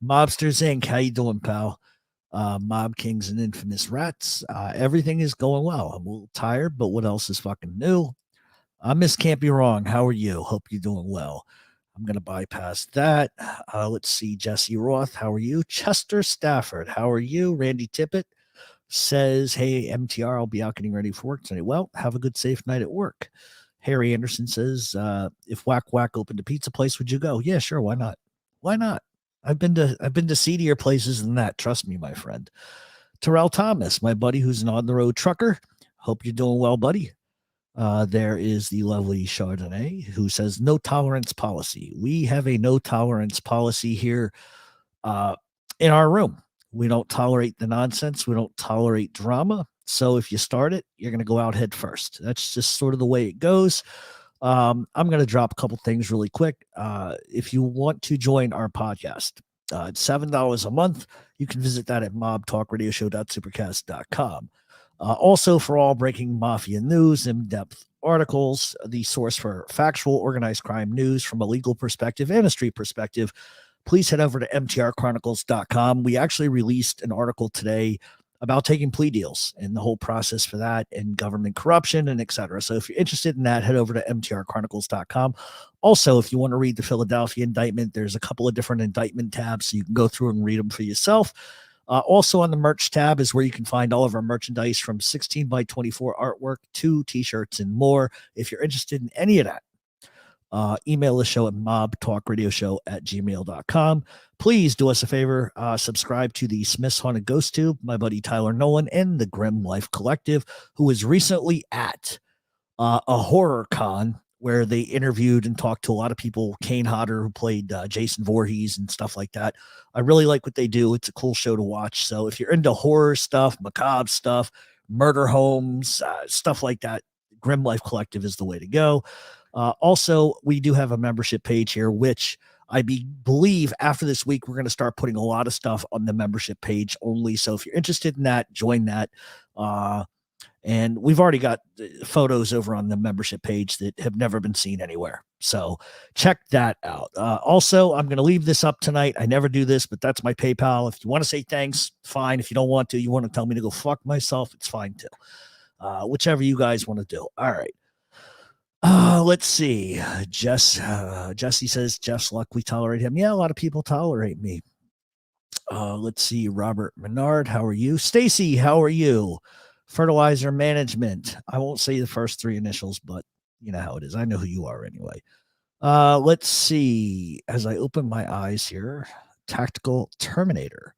Mobsters Inc. How you doing, pal? Mob Kings and Infamous Rats. Everything is going well. I'm a little tired, but what else is fucking new? Miss Can't Be Wrong. How are you? Hope you're doing well. I'm going to bypass that. Let's see. Jesse Roth. How are you? Chester Stafford. How are you? Randy Tippett says, hey, MTR, I'll be out getting ready for work tonight. Well, have a good, safe night at work. Harry Anderson says, if Whack Whack opened a pizza place, would you go? Yeah, sure. Why not? Why not? I've been to seedier places than that. Trust me, my friend. Terrell Thomas, my buddy who's an on the road trucker. Hope you're doing well, buddy. There is the lovely Chardonnay who says no tolerance policy. We have a no tolerance policy here in our room. We don't tolerate the nonsense. We don't tolerate drama. So if you start it, you're going to go out head first. That's just sort of the way it goes. I'm going to drop a couple things really quick. If you want to join our podcast, it's $7 a month. You can visit that at mobtalkradioshow.supercast.com. Also, for all breaking mafia news, in-depth articles, the source for factual organized crime news from a legal perspective and a street perspective, please head over to mtrchronicles.com. We actually released an article today about taking plea deals and the whole process for that and government corruption and et cetera. So if you're interested in that, head over to mtrchronicles.com. Also, if you want to read the Philadelphia indictment, there's a couple of different indictment tabs, so you can go through and read them for yourself. Also on the merch tab is where you can find all of our merchandise from 16 by 24 artwork to t-shirts and more. If you're interested in any of that, email the show at mobtalkradioshow@gmail.com. Please do us a favor, subscribe to the Smith's Haunted Ghost Tube, my buddy Tyler Nolan, and the Grim Life Collective, who was recently at a horror con where they interviewed and talked to a lot of people. Kane Hodder, who played Jason Voorhees and stuff like that. I really like what they do. It's a cool show to watch. So if you're into horror stuff, macabre stuff, murder homes, stuff like that, Grim Life Collective is the way to go. Also, we do have a membership page here, which I believe after this week, we're going to start putting a lot of stuff on the membership page only. So if you're interested in that, join that. And we've already got photos over on the membership page that have never been seen anywhere. So check that out. Also, I'm going to leave this up tonight. I never do this, but that's my PayPal. If you want to say thanks, fine. If you don't want to, you want to tell me to go fuck myself, it's fine too. Whichever you guys want to do. All right. Let's see. Jesse says, Jeff's luck, we tolerate him. Yeah, a lot of people tolerate me. Let's see. Robert Menard, how are you? Stacy, how are you? Fertilizer Management. I won't say the first three initials, but you know how it is. I know who you are anyway. Let's see. As I open my eyes here, Tactical Terminator.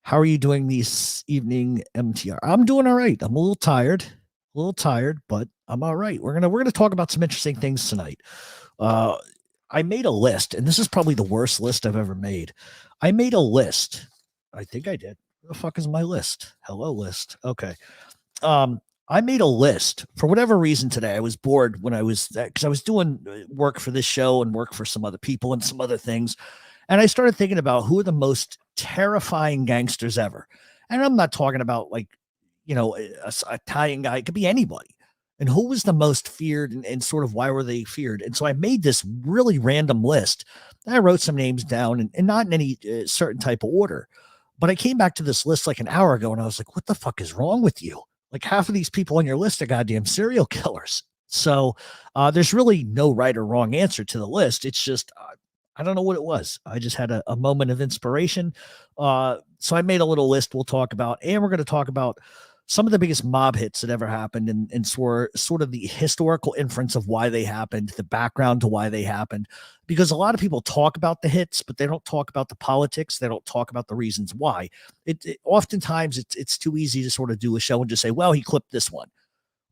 How are you doing this evening, MTR? I'm doing all right. I'm a little tired, but I'm all right. We're gonna talk about some interesting things tonight. I made a list, and this is probably the worst list I've ever made. I made a list. I think I did. Where the fuck is my list? Hello, list. Okay. I made a list for whatever reason today. I was bored when I was, because I was doing work for this show and work for some other people and some other things. And I started thinking about who are the most terrifying gangsters ever. And I'm not talking about like, you know, a Italian guy. It could be anybody. And who was the most feared and sort of why were they feared? And so I made this really random list. I wrote some names down and not in any certain type of order. But I came back to this list like an hour ago and I was like, what the fuck is wrong with you? Like half of these people on your list are goddamn serial killers. So there's really no right or wrong answer to the list. It's just, I don't know what it was. I just had a moment of inspiration. So I made a little list we'll talk about, and we're going to talk about some of the biggest mob hits that ever happened and sort of the historical inference of why they happened, the background to why they happened, because a lot of people talk about the hits, but they don't talk about the politics. They don't talk about the reasons why. Oftentimes it's too easy to sort of do a show and just say, well, he clipped this one.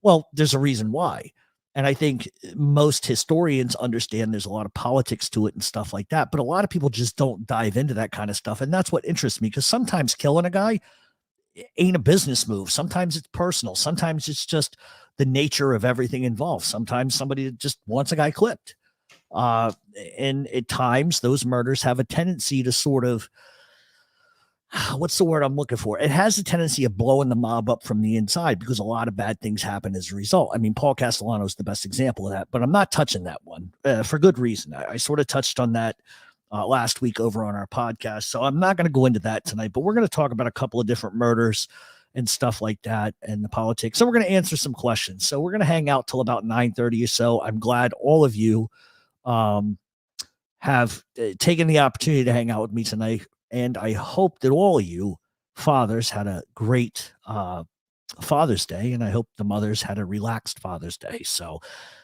Well, there's a reason why. And I think most historians understand there's a lot of politics to it and stuff like that. But a lot of people just don't dive into that kind of stuff. And that's what interests me, because sometimes killing a guy ain't a business move. Sometimes it's personal. Sometimes it's just the nature of everything involved. Sometimes somebody just wants a guy clipped. And at times those murders have a tendency to sort of, what's the word I'm looking for? It has a tendency of blowing the mob up from the inside because a lot of bad things happen as a result. I mean, Paul Castellano is the best example of that, but I'm not touching that one for good reason. I sort of touched on that last week over on our podcast. So I'm not going to go into that tonight, but we're going to talk about a couple of different murders and stuff like that and the politics. So we're going to answer some questions. So we're going to hang out till about 9:30 or so. I'm glad all of you have taken the opportunity to hang out with me tonight. And I hope that all of you fathers had a great Father's Day. And I hope the mothers had a relaxed Father's Day. So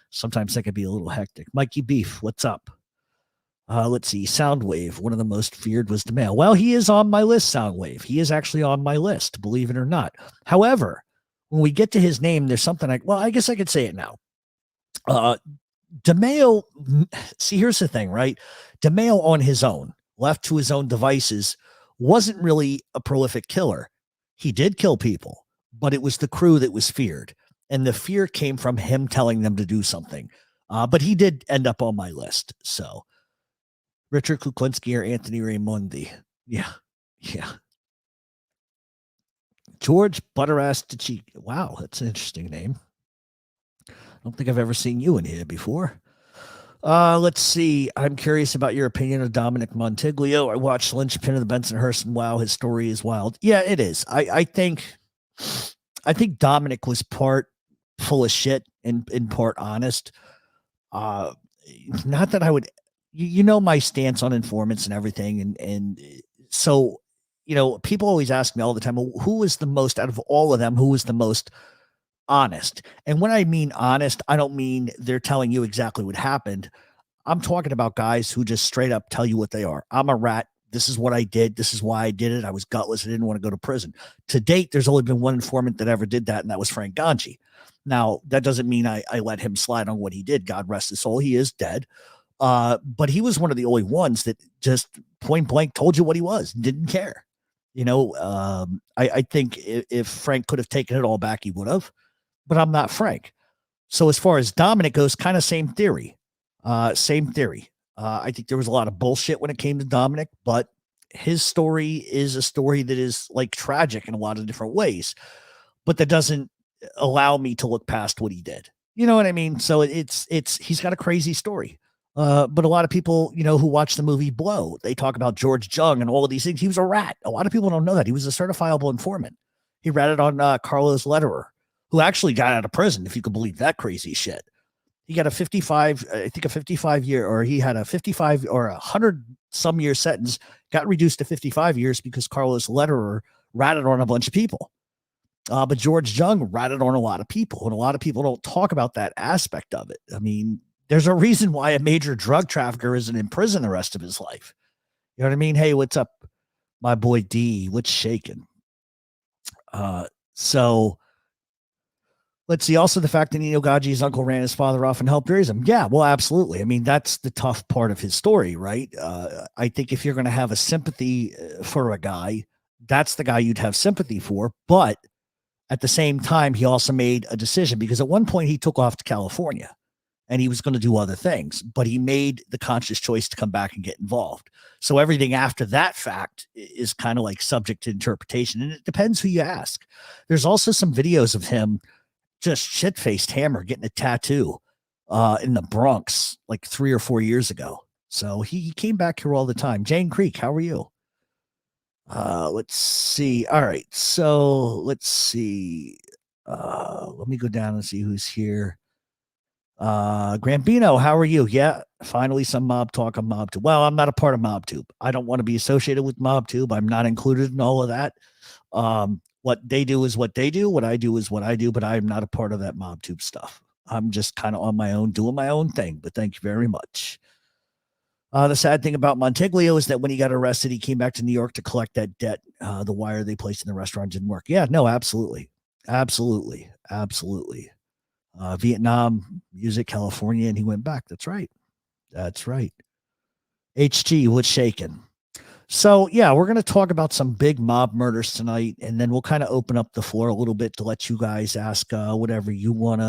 sometimes that can be a little hectic. Mikey Beef, what's up? Let's see. Soundwave, one of the most feared was DeMeo. Well, he is on my list, Soundwave. He is actually on my list, believe it or not. However, when we get to his name, there's something I guess I could say it now. DeMeo, see, here's the thing, right? DeMeo on his own, left to his own devices, wasn't really a prolific killer. He did kill people, but it was the crew that was feared. And the fear came from him telling them to do something. But he did end up on my list. So Richard Kuklinski or Anthony Raimondi. Yeah. George Butterass Tachik. Wow, that's an interesting name. I don't think I've ever seen you in here before. Let's see. I'm curious about your opinion of Dominic Montiglio. I watched Lynchpin of the Bensonhurst, and wow, his story is wild. Yeah, it is. I think Dominic was part full of shit and part honest. Not that I would, you know, my stance on informants and everything, and so, you know, people always ask me all the time, well, who is the most out of all of them? Who is the most honest? And when I mean honest, I don't mean they're telling you exactly what happened. I'm talking about guys who just straight up tell you what they are. I'm a rat. This is what I did. This is why I did it. I was gutless. I didn't want to go to prison. To date, there's only been one informant that ever did that, and that was Frank Ganji. Now, that doesn't mean I let him slide on what he did. God rest his soul. He is dead. But he was one of the only ones that just point blank told you what he was, didn't care. You know, I think if Frank could have taken it all back, he would have. But I'm not Frank. So as far as Dominic goes, kind of same theory. I think there was a lot of bullshit when it came to Dominic, but his story is a story that is like tragic in a lot of different ways, but that doesn't allow me to look past what he did. You know what I mean? So he's got a crazy story. But a lot of people, you know, who watch the movie Blow, they talk about George Jung and all of these things. He was a rat. A lot of people don't know that. He was a certifiable informant. He ratted on Carlos Lederer, who actually got out of prison, if you could believe that crazy shit. He got a 55 year, or he had a 55 or 100 some year sentence, got reduced to 55 years because Carlos Lederer ratted on a bunch of people. But George Jung ratted on a lot of people, and a lot of people don't talk about that aspect of it. I mean, there's a reason why a major drug trafficker isn't in prison the rest of his life. You know what I mean? Hey, what's up, my boy D? What's shaking? So let's see. Also, the fact that Nino Gaji's uncle ran his father off and helped raise him. Yeah, well, absolutely. I mean, that's the tough part of his story, right? I think if you're going to have a sympathy for a guy, that's the guy you'd have sympathy for. But at the same time, he also made a decision, because at one point he took off to California and he was going to do other things, but he made the conscious choice to come back and get involved. So everything after that fact is kind of like subject to interpretation, and it depends who you ask. There's also some videos of him just shit-faced hammer getting a tattoo in the Bronx like 3 or 4 years ago. So he came back here all the time. Jane Creek, how are you? Let's see. All right. So let's see. Let me go down and see who's here. Gambino, how are you? Yeah, finally some mob talk on MobTube. Well, I'm not a part of MobTube. I don't want to be associated with MobTube. I'm not included in all of that. What they do is what they do. What I do is what I do, but I'm not a part of that MobTube stuff. I'm just kind of on my own, doing my own thing, but thank you very much. The sad thing about Montiglio is that when he got arrested, he came back to New York to collect that debt. The wire they placed in the restaurant didn't work. Yeah, no, absolutely. Absolutely. Absolutely. Vietnam, music, California, and he went back. That's right. That's right. HG, what's shaking? So, yeah, we're going to talk about some big mob murders tonight, and then we'll kind of open up the floor a little bit to let you guys ask whatever you want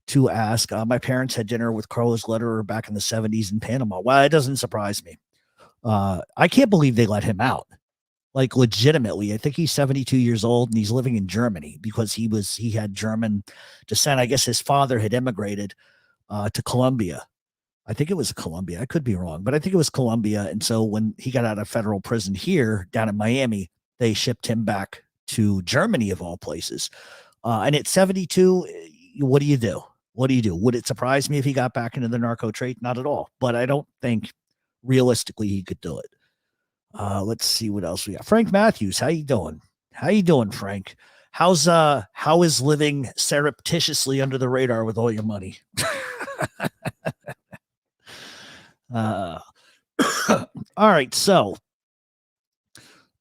to ask. My parents had dinner with Carlos Lederer back in the 70s in Panama. Well, it doesn't surprise me. I can't believe they let him out. Like, legitimately, I think he's 72 years old and he's living in Germany because he had German descent. I guess his father had immigrated to Colombia. I think it was Colombia. I could be wrong, but I think it was Colombia. And so when he got out of federal prison here down in Miami, they shipped him back to Germany of all places. And at 72, what do you do? What do you do? Would it surprise me if he got back into the narco trade? Not at all. But I don't think realistically he could do it. Let's see what else we got. Frank Matthews, how you doing? How you doing, Frank? How is living surreptitiously under the radar with all your money? All right, so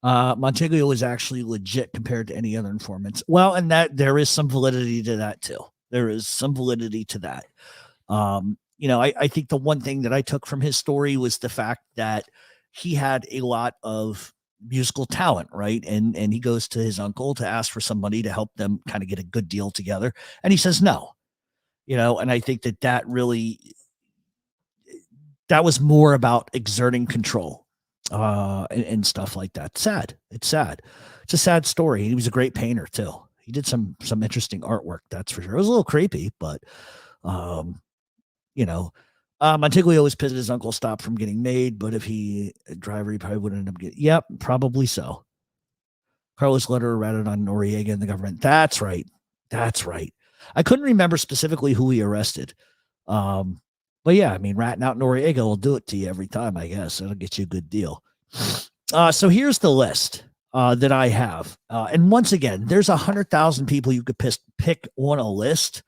Monteglio is actually legit compared to any other informants. Well, and that there is some validity to that too. There is some validity to that. I think the one thing that I took from his story was the fact that he had a lot of musical talent, right? And he goes to his uncle to ask for some money to help them kind of get a good deal together, and he says no. And I think that really that was more about exerting control and stuff like that. Sad. It's sad. It's a sad story. He was a great painter too. He did some interesting artwork, that's for sure. It was a little creepy, but Monteglio was pissed his uncle stopped from getting made, but if he driver, he probably would end up getting. Yep, probably so. Carlos Letter ratted on Noriega and the government. That's right. That's right. I couldn't remember specifically who he arrested. But yeah, I mean, ratting out Noriega will do it to you every time, I guess. It'll get you a good deal. So here's the list that I have. And once again, there's 100,000 people you could pick on a list.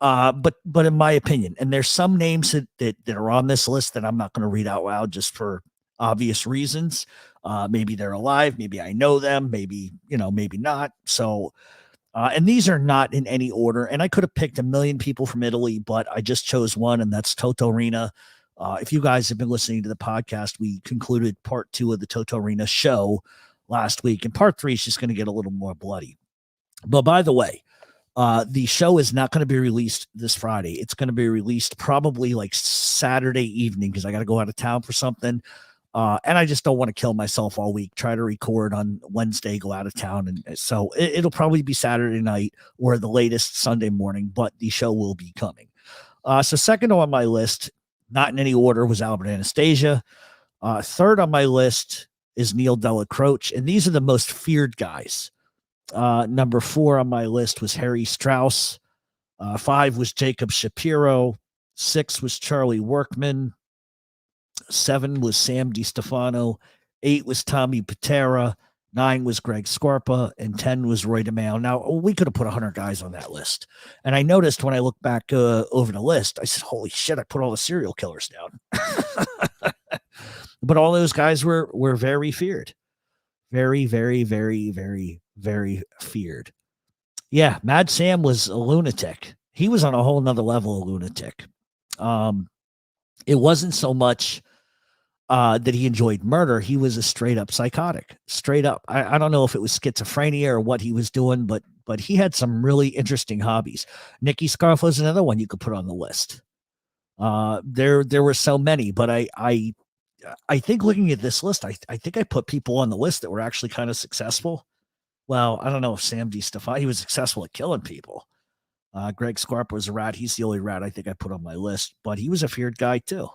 But in my opinion, and there's some names that are on this list that I'm not going to read out loud just for obvious reasons. Maybe they're alive. Maybe I know them. Maybe, maybe not. So, and these are not in any order. And I could have picked a million people from Italy, but I just chose one, and that's Totorina. If you guys have been listening to the podcast, we concluded part 2 of the Totorina show last week, and part 3 is just going to get a little more bloody. But by the way, the show is not going to be released this Friday. It's going to be released probably like Saturday evening because I got to go out of town for something. And I just don't want to kill myself all week, try to record on Wednesday, go out of town. And so it'll probably be Saturday night or the latest Sunday morning, but the show will be coming. So second on my list, not in any order, was Albert Anastasia. Third on my list is Neil Della Croce. And these are the most feared guys. Number 4 on my list was Harry Strauss. 5 was Jacob Shapiro. 6 was Charlie Workman. 7 was Sam DiStefano. 8 was Tommy Patera. 9 was Greg Scarpa. And 10 was Roy DeMeo. Now, we could have put 100 guys on that list. And I noticed when I looked back over the list, I said, holy shit, I put all the serial killers down. But all those guys were very feared. Very, very, very, very, very feared. Yeah, Mad Sam was a lunatic. He was on a whole nother level of lunatic. It wasn't so much that he enjoyed murder. He was a straight up psychotic. Straight up. I don't know if it was schizophrenia or what he was doing, but he had some really interesting hobbies. Nicky Scarfa is another one you could put on the list. There were so many, but I think looking at this list, I think I put people on the list that were actually kind of successful. Well, I don't know if Sam DiStefano, he was successful at killing people. Greg Scarpa was a rat. He's the only rat I think I put on my list, but he was a feared guy too.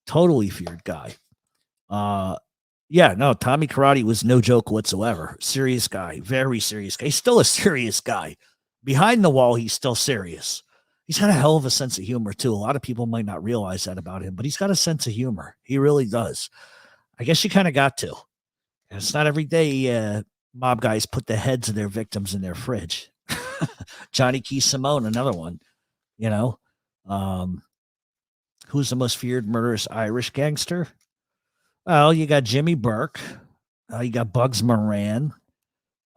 Totally feared guy. Yeah, no, Tommy Karate was no joke whatsoever. Serious guy, very serious guy. He's still a serious guy. Behind the wall, he's still serious. He's got a hell of a sense of humor too. A lot of people might not realize that about him, but he's got a sense of humor. He really does. I guess you kind of got to. And it's not every day mob guys put the heads of their victims in their fridge. Johnny Key Simone, another one. Who's the most feared murderous Irish gangster? Well, you got Jimmy Burke. You got Bugs Moran.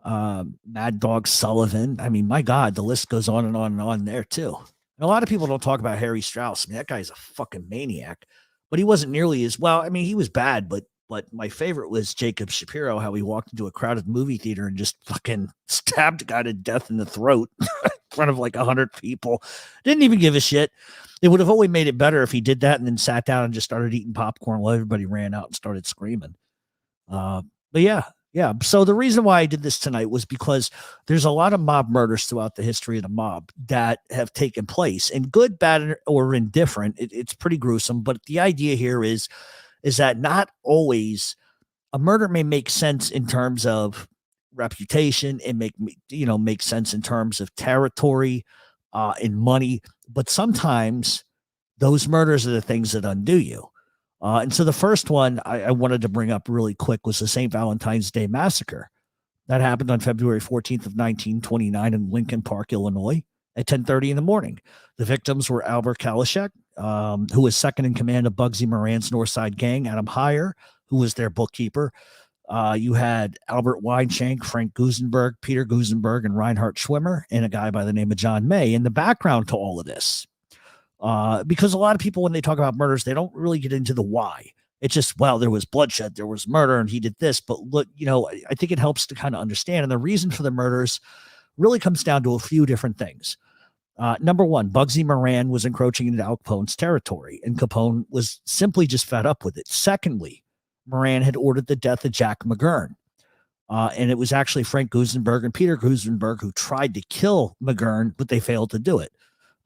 Mad Dog Sullivan. I mean, my God, the list goes on and on and on there too. And a lot of people don't talk about Harry Strauss. I mean, that guy's a fucking maniac, but he wasn't nearly as well. I mean, he was bad, but my favorite was Jacob Shapiro, how he walked into a crowded movie theater and just fucking stabbed a guy to death in the throat in front of like 100 people. Didn't even give a shit. It would have only made it better if he did that and then sat down and just started eating popcorn while everybody ran out and started screaming. But yeah, Yeah. So the reason why I did this tonight was because there's a lot of mob murders throughout the history of the mob that have taken place, and good, bad, or indifferent. It's pretty gruesome. But the idea here is that not always a murder may make sense in terms of reputation and make sense in terms of territory and money, but sometimes those murders are the things that undo you. And so the first one I wanted to bring up really quick was the St. Valentine's Day Massacre. That happened on February 14th of 1929 in Lincoln Park, Illinois at 10:30 in the morning. The victims were Albert Kalashek, who was second in command of Bugsy Moran's Northside Gang, Adam Heyer, who was their bookkeeper. You had Albert Weinshank, Frank Gusenberg, Peter Gusenberg, and Reinhard Schwimmer, and a guy by the name of John May. And the background to all of this, because a lot of people, when they talk about murders, they don't really get into the why. It's just, well, there was bloodshed, there was murder, and he did this. But look, I think it helps to kind of understand. And the reason for the murders really comes down to a few different things. Number one, Bugsy Moran was encroaching into Al Capone's territory, and Capone was simply just fed up with it. Secondly, Moran had ordered the death of Jack McGurn. And it was actually Frank Gusenberg and Peter Gusenberg who tried to kill McGurn, but they failed to do it.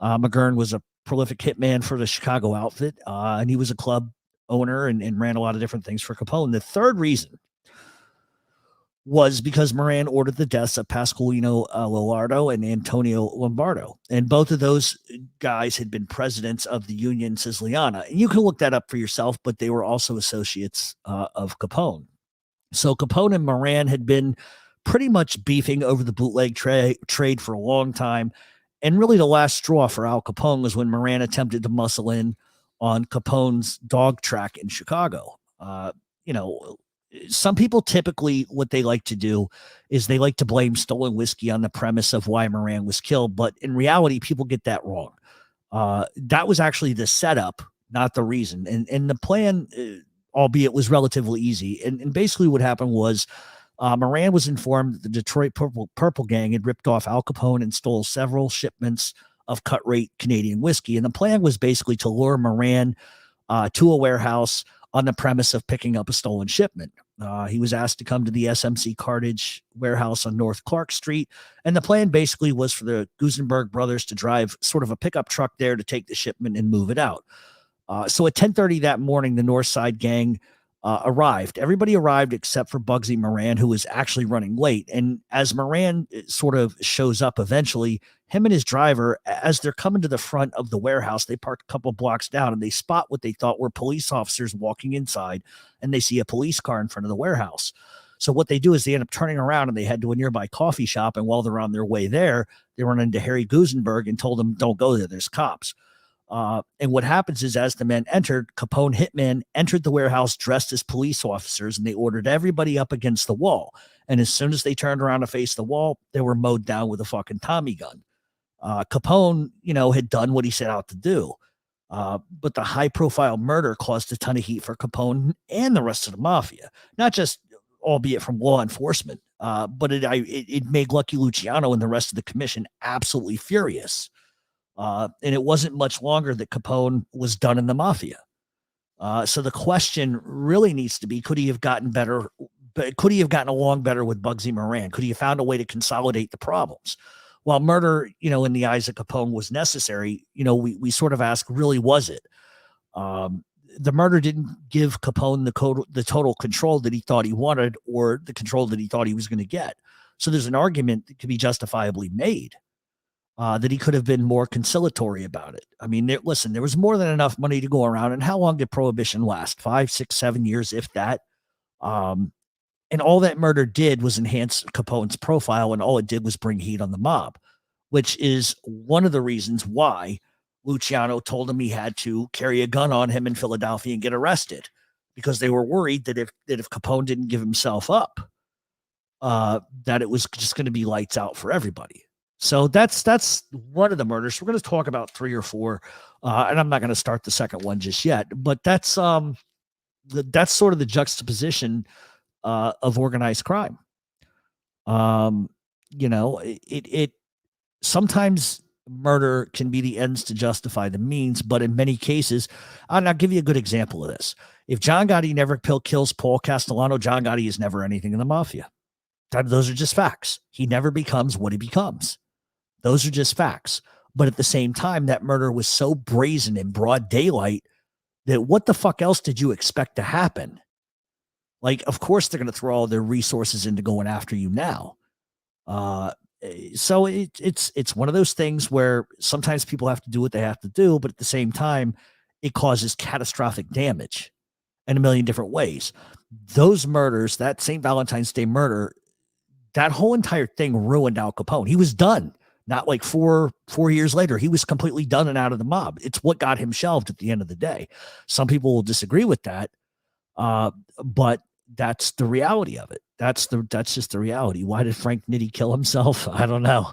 McGurn was a prolific hitman for the Chicago outfit, and he was a club owner and ran a lot of different things for Capone. The third reason was because Moran ordered the deaths of Pasqualino Lombardo and Antonio Lombardo. And both of those guys had been presidents of the Union Siciliana. And you can look that up for yourself, but they were also associates of Capone. So Capone and Moran had been pretty much beefing over the bootleg trade for a long time. And really the last straw for Al Capone was when Moran attempted to muscle in on Capone's dog track in Chicago. Some people typically, what they like to do is they like to blame stolen whiskey on the premise of why Moran was killed. But in reality, people get that wrong. That was actually the setup, not the reason. And the plan, albeit, was relatively easy. And basically what happened was Moran was informed that the Detroit Purple Gang had ripped off Al Capone and stole several shipments of cut rate Canadian whiskey. And the plan was basically to lure Moran to a warehouse on the premise of picking up a stolen shipment. He was asked to come to the SMC Cartage warehouse on North Clark Street. And the plan basically was for the Gusenberg brothers to drive sort of a pickup truck there to take the shipment and move it out. So at 10:30 that morning, the North Side Gang arrived. Everybody arrived except for Bugsy Moran, who was actually running late. And as Moran sort of shows up eventually, him and his driver, as they're coming to the front of the warehouse, they park a couple blocks down and they spot what they thought were police officers walking inside, and they see a police car in front of the warehouse. So what they do is they end up turning around and they head to a nearby coffee shop. And while they're on their way there, they run into Harry Gusenberg and told him, don't go there, there's cops. And what happens is, as the men entered, Capone hitmen entered the warehouse dressed as police officers, and they ordered everybody up against the wall. And as soon as they turned around to face the wall, they were mowed down with a fucking Tommy gun. Capone, had done what he set out to do. But the high-profile murder caused a ton of heat for Capone and the rest of the mafia, not just, albeit from law enforcement, but it made Lucky Luciano and the rest of the commission absolutely furious. And it wasn't much longer that Capone was done in the mafia. So the question really needs to be, could he have gotten better? Could he have gotten along better with Bugsy Moran? Could he have found a way to consolidate the problems? While murder, in the eyes of Capone was necessary, we sort of ask, really, was it? The murder didn't give Capone the total control that he thought he wanted, or the control that he thought he was going to get. So there's an argument that could be justifiably made that he could have been more conciliatory about it. I mean, there was more than enough money to go around. And how long did Prohibition last? 5, 6, 7 years, if that. And all that murder did was enhance Capone's profile, and all it did was bring heat on the mob, which is one of the reasons why Luciano told him he had to carry a gun on him in Philadelphia and get arrested, because they were worried that if Capone didn't give himself up, that it was just going to be lights out for everybody. So that's one of the murders. We're going to talk about 3 or 4, and I'm not going to start the second one just yet. But that's sort of the juxtaposition of organized crime. It sometimes murder can be the ends to justify the means, but in many cases, and I'll give you a good example of this. If John Gotti never kills Paul Castellano, John Gotti is never anything in the mafia. Those are just facts. He never becomes what he becomes. Those are just facts. But at the same time, that murder was so brazen in broad daylight that what the fuck else did you expect to happen? Like, of course, they're going to throw all their resources into going after you now. So it's one of those things where sometimes people have to do what they have to do, but at the same time, it causes catastrophic damage in a million different ways. Those murders, that St. Valentine's Day murder, that whole entire thing ruined Al Capone. He was done. Not like four years later, he was completely done and out of the mob. It's what got him shelved at the end of the day. Some people will disagree with that, but that's the reality of it. That's just the reality. Why did Frank Nitti kill himself? I don't know.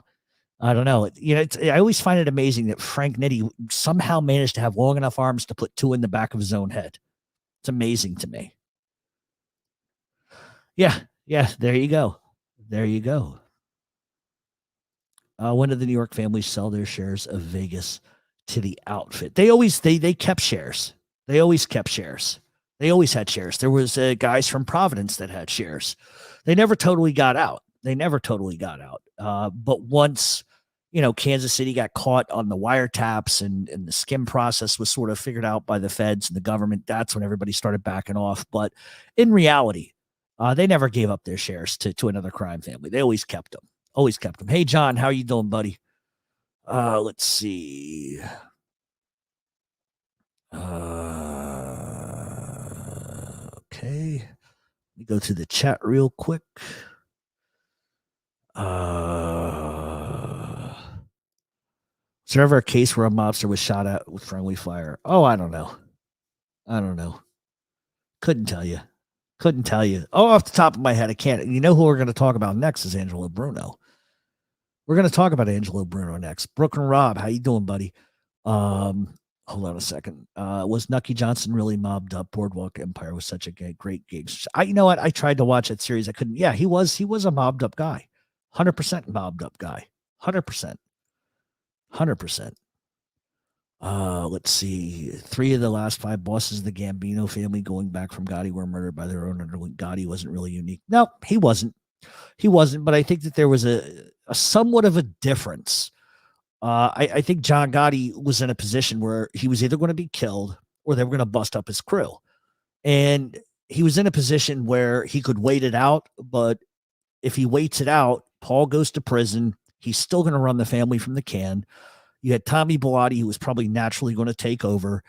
You know, I always find it amazing that Frank Nitti somehow managed to have long enough arms to put two in the back of his own head. It's amazing to me. Yeah. There you go. When did the New York family sell their shares of Vegas to the outfit? They kept shares. They always kept shares. They always had shares. There was guys from Providence that had shares. They never totally got out. But once, you know, Kansas City got caught on the wiretaps and the skim process was sort of figured out by the feds and the government, that's when everybody started backing off. But in reality, they never gave up their shares to another crime family. They always kept them. Hey, John, how you doing, buddy? Let's see. Okay. Let me go to the chat real quick. Was there ever a case where a mobster was shot at with friendly fire? Oh, I don't know. Couldn't tell you. Oh, off the top of my head, I can't. You know who we're going to talk about next is Angelo Bruno. We're going to talk about Angelo Bruno next. Brooklyn Rob, how you doing, buddy? Hold on a second. Was Nucky Johnson really mobbed up? Boardwalk Empire was such a great gig. You know what? I tried to watch that series. I couldn't. Yeah, he was a mobbed up guy. 100% mobbed up guy. 100%. Let's see. 3 of the last 5 bosses of the Gambino family going back from Gotti were murdered by their own underling. Gotti wasn't really unique. No, he wasn't. But I think that there was a somewhat of a difference. I think John Gotti was in a position where he was either going to be killed or they were going to bust up his crew. And he was in a position where he could wait it out. But if he waits it out, Paul goes to prison. He's still going to run the family from the can. You had Tommy Bellotti, who was probably naturally going to take over.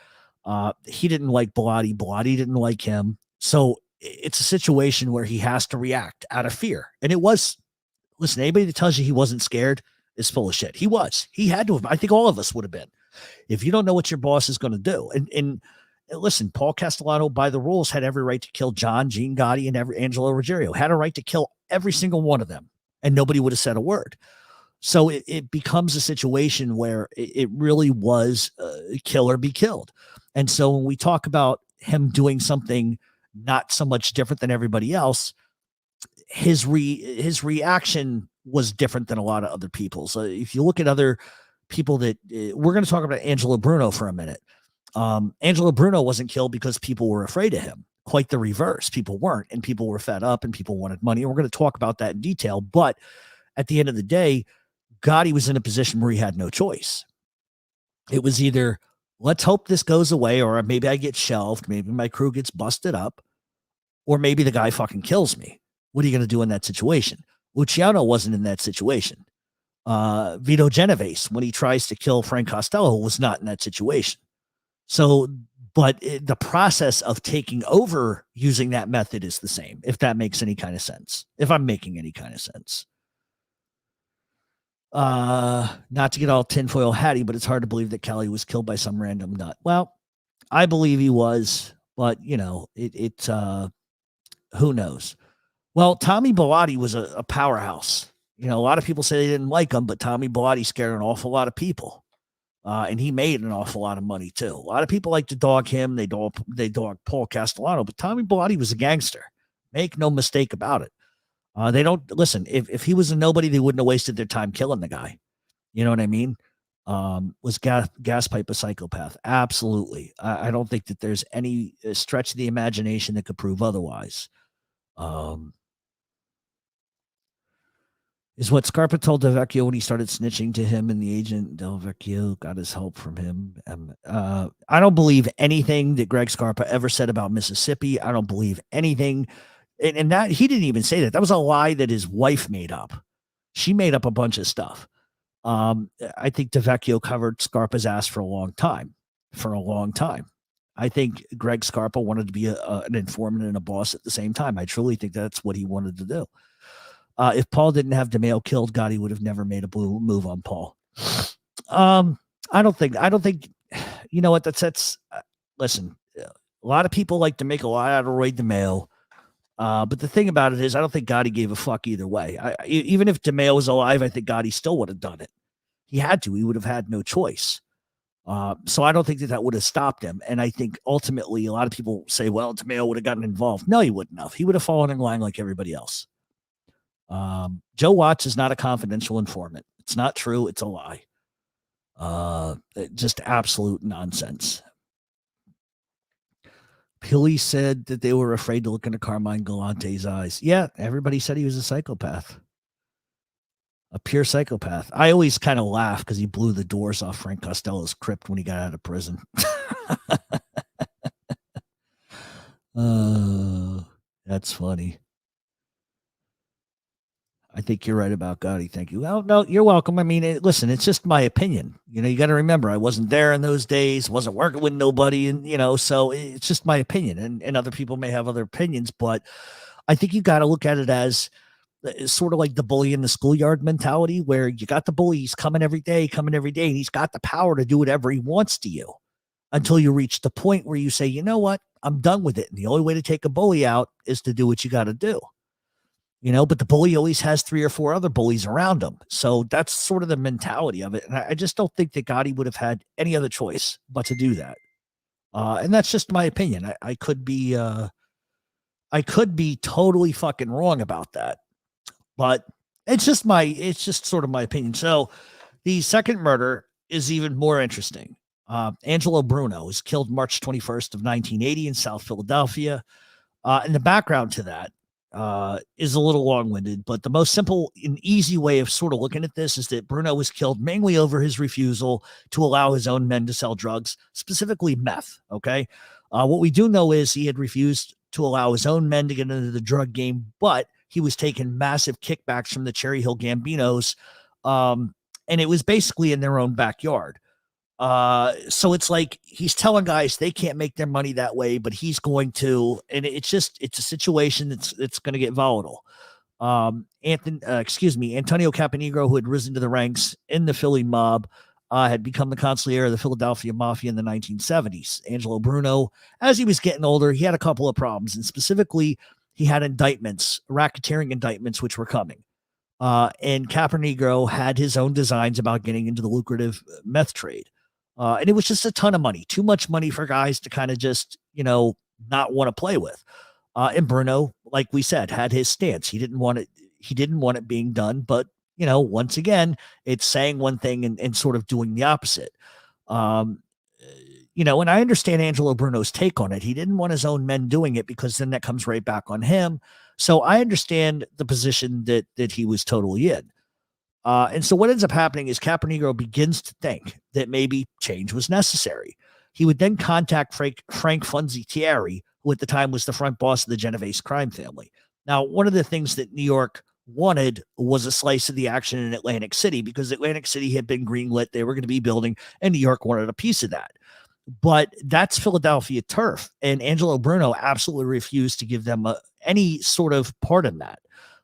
He didn't like Bellotti. Bellotti didn't like him. So it's a situation where he has to react out of fear. And it was, listen, anybody that tells you he wasn't scared is full of shit. He was. He had to have. I think all of us would have been. If you don't know what your boss is going to do. And listen, Paul Castellano, by the rules, had every right to kill Gene Gotti, and Angelo Ruggiero. Had a right to kill every single one of them. And nobody would have said a word. So it becomes a situation where it really was kill or be killed. And so when we talk about him doing something not so much different than everybody else, his reaction was different than a lot of other people's. If you look at other people that we're going to talk about Angelo Bruno for a minute. Angelo Bruno wasn't killed because people were afraid of him. Quite the reverse. People weren't, and people were fed up and people wanted money. And we're going to talk about that in detail. But at the end of the day, Gotti was in a position where he had no choice. It was either let's hope this goes away, or maybe I get shelved, maybe my crew gets busted up, or maybe the guy fucking kills me. What are you going to do in that situation? Luciano wasn't in that situation. Vito Genovese, when he tries to kill Frank Costello, was not in that situation. So, but the process of taking over using that method is the same, if that makes any kind of sense. If I'm making any kind of sense. Not to get all tinfoil hatty, but it's hard to believe that Kelly was killed by some random nut. Well, I believe he was, but you know, who knows? Well, Tommy Bellotti was a powerhouse. You know, a lot of people say they didn't like him, but Tommy Bellotti scared an awful lot of people. And he made an awful lot of money too. A lot of people like to dog him. They dog Paul Castellano, but Tommy Bellotti was a gangster. Make no mistake about it. They don't listen. If he was a nobody, they wouldn't have wasted their time killing the guy. You know what I mean? Was gas pipe a psychopath? Absolutely. I don't think that there's any stretch of the imagination that could prove otherwise. Um, is what Scarpa told Delvecchio when he started snitching to him, and the agent Delvecchio got his help from him. I don't believe anything that Greg Scarpa ever said about Mississippi. I don't believe anything. And that he didn't even say that. That was a lie that his wife made up. She made up a bunch of stuff. I think Delvecchio covered Scarpa's ass for a long time. I think Greg Scarpa wanted to be an informant and a boss at the same time. I truly think that's what he wanted to do. If Paul didn't have DeMeo killed, Gotti would have never made a blue move on Paul. I don't think, you know what, that's listen, a lot of people like to make a lot out of Roy DeMeo. But the thing about it is, I don't think Gotti gave a fuck either way. Even if DeMeo was alive, I think Gotti still would have done it. He had to. He would have had no choice. So I don't think that would have stopped him. And I think ultimately a lot of people say, well, DeMeo would have gotten involved. No, he wouldn't have. He would have fallen in line like everybody else. Joe Watts is not a confidential informant. It's not true. It's a lie. Just absolute nonsense. Police said that they were afraid to look into Carmine Galante's eyes. Yeah, everybody said he was a psychopath. A pure psychopath. I always kind of laugh because he blew the doors off Frank Costello's crypt when he got out of prison. That's funny. I think you're right about Gotti. Thank you. Well, no, you're welcome. I mean, listen, it's just my opinion. You know, you got to remember, I wasn't there in those days, wasn't working with nobody. And, you know, so it's just my opinion. And other people may have other opinions, but I think you got to look at it as sort of like the bully in the schoolyard mentality, where you got the bully, he's coming every day, and he's got the power to do whatever he wants to you until you reach the point where you say, you know what, I'm done with it. And the only way to take a bully out is to do what you got to do. You know, but the bully always has 3 or 4 other bullies around him. So that's sort of the mentality of it. And I just don't think that Gotti would have had any other choice but to do that. And that's just my opinion. I could be totally fucking wrong about that, but it's just sort of my opinion. So the second murder is even more interesting. Angelo Bruno was killed March 21st of 1980 in South Philadelphia. And the background to that is a little long-winded, but the most simple and easy way of sort of looking at this is that Bruno was killed mainly over his refusal to allow his own men to sell drugs, specifically meth. Okay. What we do know is he had refused to allow his own men to get into the drug game, but he was taking massive kickbacks from the Cherry Hill Gambinos. And it was basically in their own backyard. So it's like he's telling guys they can't make their money that way, but he's going to, and it's a situation that's going to get volatile. Antonio Caponegro, who had risen to the ranks in the Philly mob, had become the consigliere of the Philadelphia Mafia in the 1970s. Angelo Bruno, as he was getting older, he had a couple of problems, and specifically, he had racketeering indictments, which were coming. And Caponegro had his own designs about getting into the lucrative meth trade. And it was just a ton of money, too much money for guys to kind of just, not want to play with. And Bruno, like we said, had his stance. He didn't want it being done, but once again, it's saying one thing and sort of doing the opposite. And I understand Angelo Bruno's take on it. He didn't want his own men doing it because then that comes right back on him. So I understand the position that he was totally in. And so what ends up happening is Caponegro begins to think that maybe change was necessary. He would then contact Frank Funzi Thierry, who at the time was the front boss of the Genovese crime family. Now, one of the things that New York wanted was a slice of the action in Atlantic City, because Atlantic City had been greenlit. They were going to be building, and New York wanted a piece of that. But that's Philadelphia turf, and Angelo Bruno absolutely refused to give them any sort of part in that.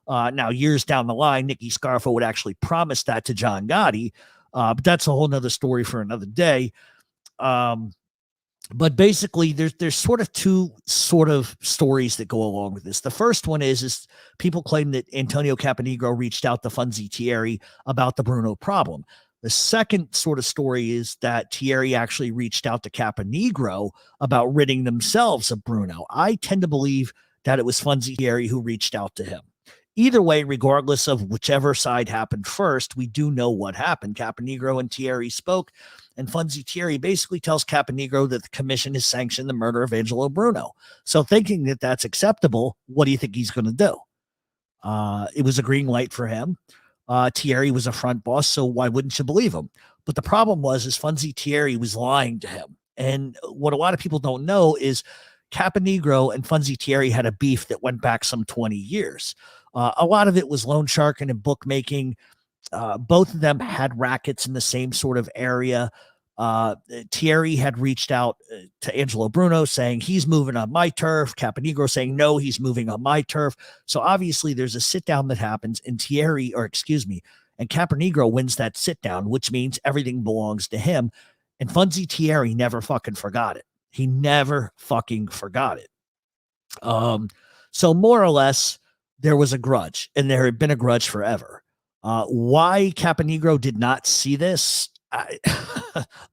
Now, years down the line, Nicky Scarfa would actually promise that to John Gotti, but that's a whole nother story for another day. But basically, there's sort of two sort of stories that go along with this. The first one is people claim that Antonio Caponegro reached out to Funzi Thierry about the Bruno problem. The second sort of story is that Thierry actually reached out to Caponegro about ridding themselves of Bruno. I tend to believe that it was Funzi Thierry who reached out to him. Either way, regardless of whichever side happened first, we do know what happened. Caponegro and Thierry spoke, and Funzi Thierry basically tells Caponegro that the commission has sanctioned the murder of Angelo Bruno. So, thinking that that's acceptable, what do you think he's going to do? It was a green light for him. Thierry was a front boss, so why wouldn't you believe him? But the problem was, is Funzi Thierry was lying to him. And what a lot of people don't know is Caponegro and Funzi Thierry had a beef that went back some 20 years. A lot of it was loan sharking and bookmaking. Both of them had rackets in the same sort of area. Thierry had reached out to Angelo Bruno saying he's moving on my turf. Caponegro saying no, he's moving on my turf. So obviously there's a sit down that happens, and and Caponegro wins that sit down, which means everything belongs to him. And Funzi Thierry never fucking forgot it. He never fucking forgot it. So more or less, there was a grudge, and there had been a grudge forever. Why Caponegro did not see this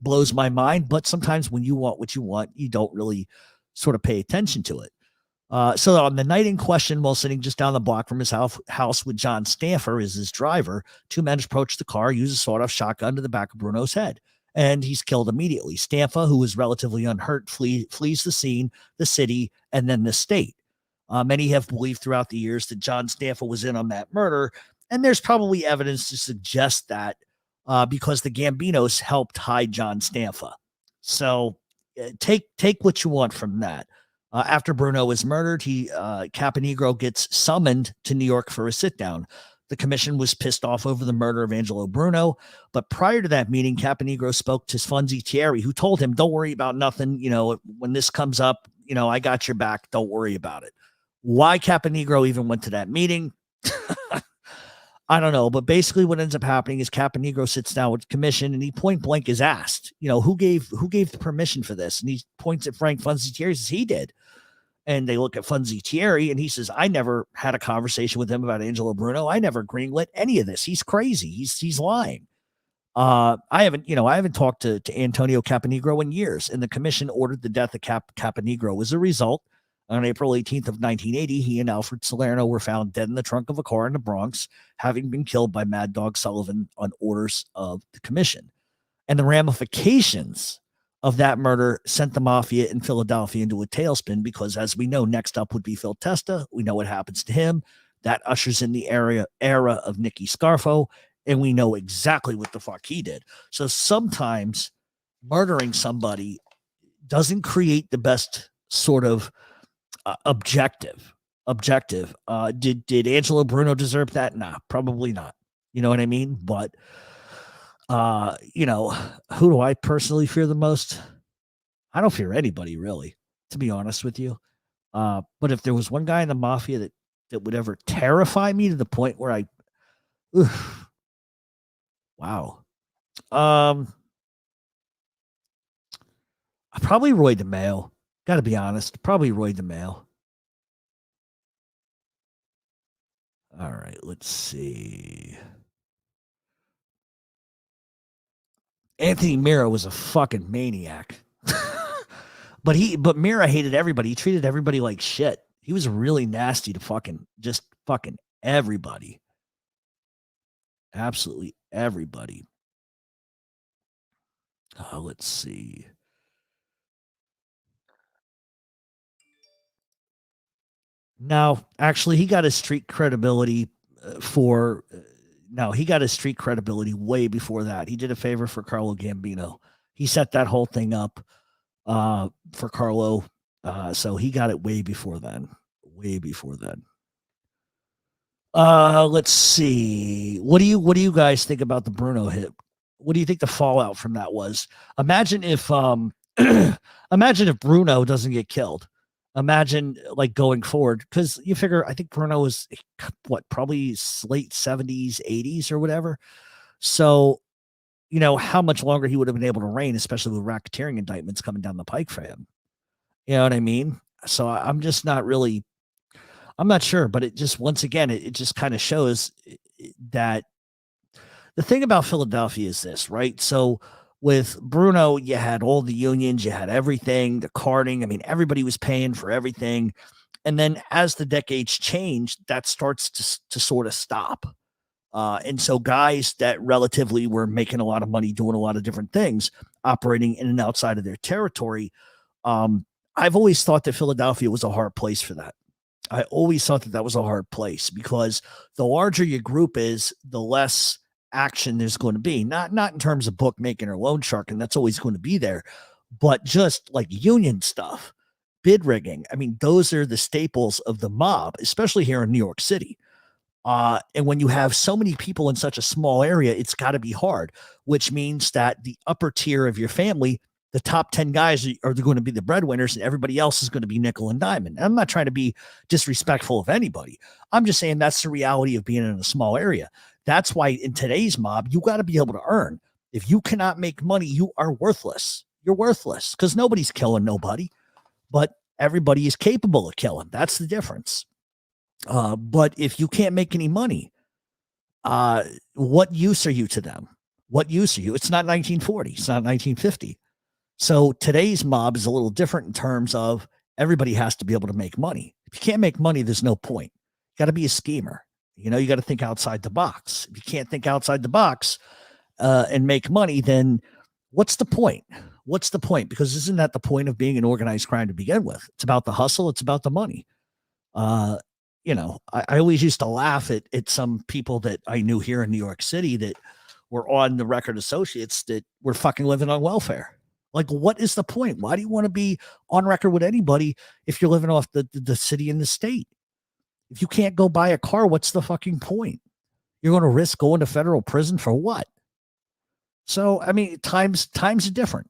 blows my mind. But sometimes when you want what you want, you don't really sort of pay attention to it. So on the night in question, while sitting just down the block from his house with John Stanfer as his driver, two men approach the car, use a sawed-off shotgun to the back of Bruno's head, and he's killed immediately. Stanfa, who is relatively unhurt, flees the scene, the city, and then the state. Many have believed throughout the years that John Stanfa was in on that murder, and there's probably evidence to suggest that because the Gambinos helped hide John Stanfa. So take what you want from that. After Bruno is murdered, Caponegro gets summoned to New York for a sit-down. The commission was pissed off over the murder of Angelo Bruno, but prior to that meeting, Caponegro spoke to Funzi Thierry, who told him, don't worry about nothing. When this comes up, I got your back. Don't worry about it. Why Caponegro even went to that meeting, I don't know. But basically what ends up happening is Caponegro sits down with the commission and he point blank is asked, who gave the permission for this? And he points at Frank Funzi Thierry, says he did. And they look at Funzi Thierry and he says, I never had a conversation with him about Angelo Bruno. I never greenlit any of this. He's crazy. He's lying. I haven't talked to Antonio Caponegro in years, and the commission ordered the death of Caponegro. As a result, on April 18th of 1980, he and Alfred Salerno were found dead in the trunk of a car in the Bronx, having been killed by Mad Dog Sullivan on orders of the commission. And the ramifications of that murder sent the mafia in Philadelphia into a tailspin because, as we know, next up would be Phil Testa. We know what happens to him. That ushers in the era of Nicky Scarfo, and we know exactly what the fuck he did. So sometimes murdering somebody doesn't create the best sort of objective. Did Angelo Bruno deserve that? Nah, probably not. You know what I mean? But who do I personally fear the most? I don't fear anybody, really, to be honest with you. But if there was one guy in the mafia that would ever terrify me to the point where wow. Probably Roy DeMeo. Got to be honest. Probably Roy DeMeo. All right, let's see. Anthony Mira was a fucking maniac. But Mira hated everybody. He treated everybody like shit. He was really nasty to fucking everybody. Absolutely everybody. Let's see. No, actually, he got his street credibility he got his street credibility way before that. He did a favor for Carlo Gambino. He set that whole thing up for Carlo. So he got it way before then. Let's see. What do you guys think about the Bruno hit? What do you think the fallout from that was? Imagine if Bruno doesn't get killed. Imagine like going forward, because you figure I think Bruno was probably late 70s, 80s or whatever. So, how much longer he would have been able to reign, especially with racketeering indictments coming down the pike for him. You know what I mean? So I'm just not really, I'm not sure, but it just, once again, it just kind of shows that the thing about Philadelphia is this, right? So with Bruno, you had all the unions, you had everything, the carding. I mean, everybody was paying for everything. And then as the decades change, that starts to sort of stop. And so guys that relatively were making a lot of money doing a lot of different things, operating in and outside of their territory, um, I've always thought that Philadelphia was a hard place for that. I always thought that that was a hard place because the larger your group is, the less action there's going to be. Not in terms of bookmaking or loan sharking, that's always going to be there, but just like union stuff, bid rigging. I mean, those are the staples of the mob, especially here in New York City. And when you have so many people in such a small area, it's got to be hard, which means that the upper tier of your family, the top 10 guys are going to be the breadwinners and everybody else is going to be nickel and diamond. And I'm not trying to be disrespectful of anybody. I'm just saying that's the reality of being in a small area. That's why in today's mob, you got to be able to earn. If you cannot make money, you are worthless. You're worthless because nobody's killing nobody, but everybody is capable of killing. That's the difference. But if you can't make any money, what use are you to them? What use are you? It's not 1940. It's not 1950. So today's mob is a little different in terms of everybody has to be able to make money. If you can't make money, there's no point. You got to be a schemer. You know, you got to think outside the box. If you can't think outside the box and make money, then what's the point? What's the point? Because isn't that the point of being an organized crime to begin with? It's about the hustle. It's about the money. You know, I always used to laugh at some people that I knew here in New York City that were on the record associates that were fucking living on welfare. Like, what is the point? Why do you want to be on record with anybody if you're living off the city and the state? If you can't go buy a car, what's the fucking point? You're going to risk going to federal prison for what? So, I mean, times are different.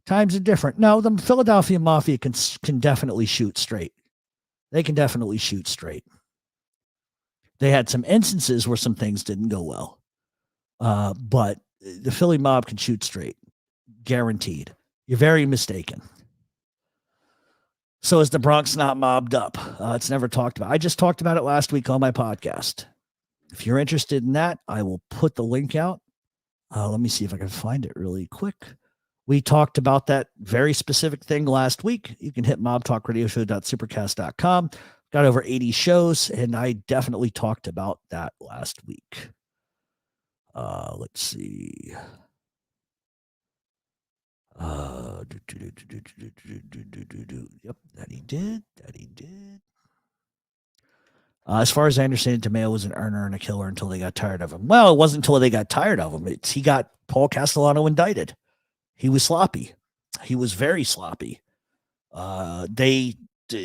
Times are different. No, the Philadelphia Mafia can definitely shoot straight. They can definitely shoot straight. They had some instances where some things didn't go well. But the Philly mob can shoot straight. Guaranteed. You're very mistaken. So is the Bronx not mobbed up? It's never talked about. I just talked about it last week on my podcast. If you're interested in that, I will put the link out. Let me see if I can find it really quick. We talked about that very specific thing last week. You can hit mobtalkradioshow.supercast.com. Got over 80 shows, and I definitely talked about that last week. Let's see. Yep, that he did. As far as I understand, DeMeo was an earner and a killer until they got tired of him. Well, it wasn't until they got tired of him. He got Paul Castellano indicted. He was sloppy. He was very sloppy. They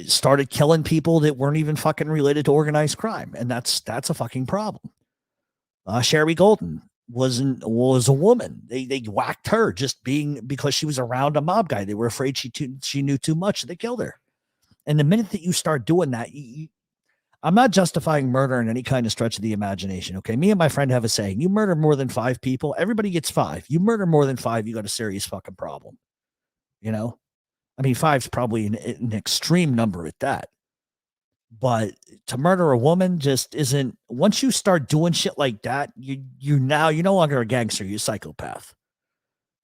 started killing people that weren't even fucking related to organized crime, and that's a fucking problem. Sherry Golden was a woman. They whacked her because she was around a mob guy. They were afraid she knew too much. They killed her. And the minute that you start doing that, I'm not justifying murder in any kind of stretch of the imagination. Okay. Me and my friend have a saying, you murder more than 5 people, everybody gets 5. You murder more than 5, you got a serious fucking problem. You know, I mean, 5's probably an extreme number at that. But to murder a woman just isn't. Once you start doing shit like that, you're no longer a gangster, you're a psychopath.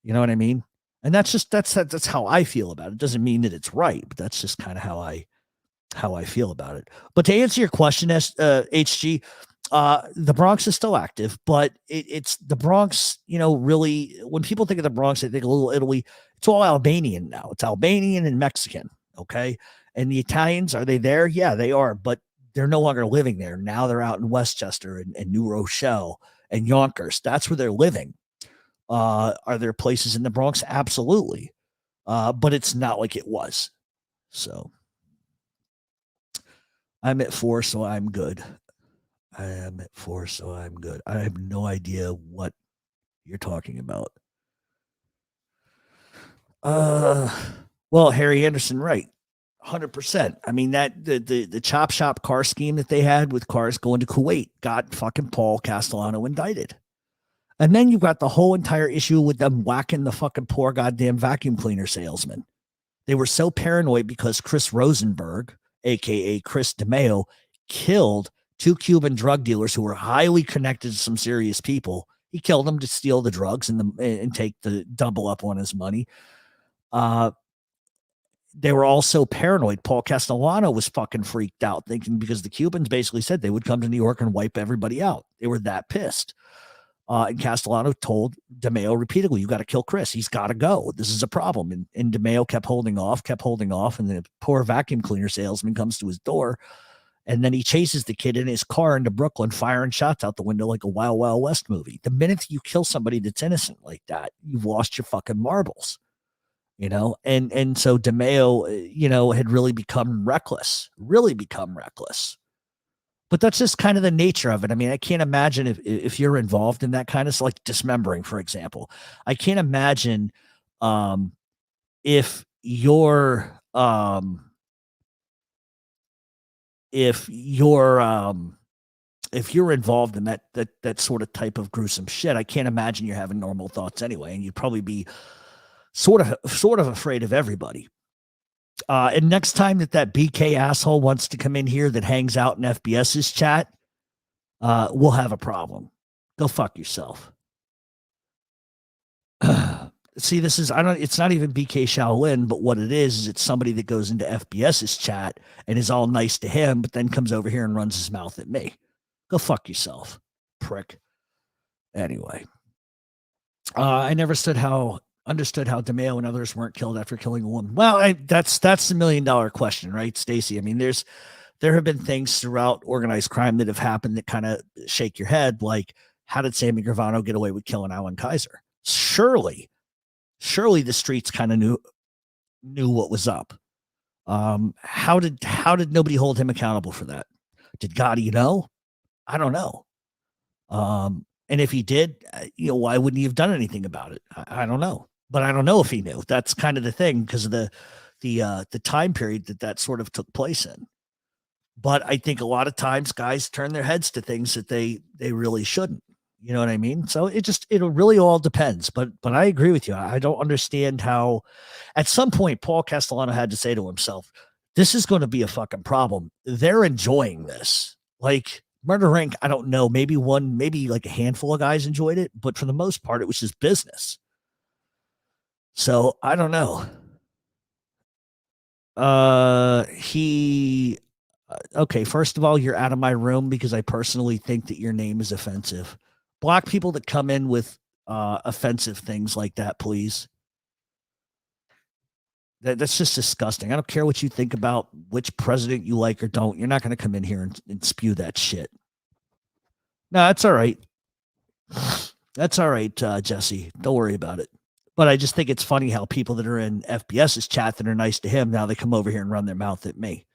You know what I mean? And that's how I feel about it. It doesn't mean that it's right, but that's just kind of how I feel about it. But to answer your question, HG, the Bronx is still active, but it's the Bronx, really, when people think of the Bronx, they think a little Italy. It's all Albanian now. It's Albanian and Mexican. Okay. And the Italians, are they there? Yeah, they are, but they're no longer living there. Now they're out in Westchester and New Rochelle and Yonkers. That's where they're living. Are there places in the Bronx? Absolutely. But it's not like it was. So I'm at 4, so I'm good. I am at 4, so I'm good. I have no idea what you're talking about. Well, Harry Anderson, right. 100%. I mean, that the chop shop car scheme that they had with cars going to Kuwait got fucking Paul Castellano indicted. And then you've got the whole entire issue with them whacking the fucking poor goddamn vacuum cleaner salesman. They were so paranoid because Chris Rosenberg, aka Chris DeMeo, killed 2 Cuban drug dealers who were highly connected to some serious people. He killed them to steal the drugs and take the double up on his money. they were all so paranoid. Paul Castellano was fucking freaked out, thinking because the Cubans basically said they would come to New York and wipe everybody out. They were that pissed. And Castellano told DeMeo repeatedly, you got to kill Chris. He's got to go. This is a problem. And DeMeo kept holding off. And the poor vacuum cleaner salesman comes to his door. And then he chases the kid in his car into Brooklyn, firing shots out the window like a Wild Wild West movie. The minute you kill somebody that's innocent like that, you've lost your fucking marbles. And so DeMeo, had really become reckless. But that's just kind of the nature of it. I mean, I can't imagine if you're involved in that kind of like dismembering, for example. I can't imagine if you're involved in that sort of type of gruesome shit. I can't imagine you're having normal thoughts anyway, and you'd probably be sort of afraid of everybody. And next time that BK asshole wants to come in here that hangs out in FBS's chat, we'll have a problem. Go fuck yourself. See, it's not even BK Shaolin, but what it is it's somebody that goes into FBS's chat and is all nice to him, but then comes over here and runs his mouth at me. Go fuck yourself, prick. Anyway, I never understood how DeMeo and others weren't killed after killing a woman. Well, that's the $1 million question, right, Stacy? I mean, there have been things throughout organized crime that have happened that kind of shake your head, like how did Sammy Gravano get away with killing Alan Kaiser? Surely the streets kind of knew what was up. How did nobody hold him accountable for that? Did Gotti know? I don't know. And if he did, why wouldn't he have done anything about it? I don't know. But I don't know if he knew. That's kind of the thing because of the time period that sort of took place in. But I think a lot of times guys turn their heads to things that they really shouldn't. You know what I mean? So it really all depends. But I agree with you. I don't understand how at some point Paul Castellano had to say to himself, this is going to be a fucking problem. They're enjoying this. Like Murder Inc., I don't know. Maybe like a handful of guys enjoyed it. But for the most part, it was just business. So I don't know. Okay, first of all, you're out of my room because I personally think that your name is offensive. Block people that come in with offensive things like that, please. That's just disgusting. I don't care what you think about which president you like or don't. You're not going to come in here and spew that shit. No, that's all right. That's all right, Jesse. Don't worry about it. But I just think it's funny how people that are in FBS's chat that are nice to him, now they come over here and run their mouth at me.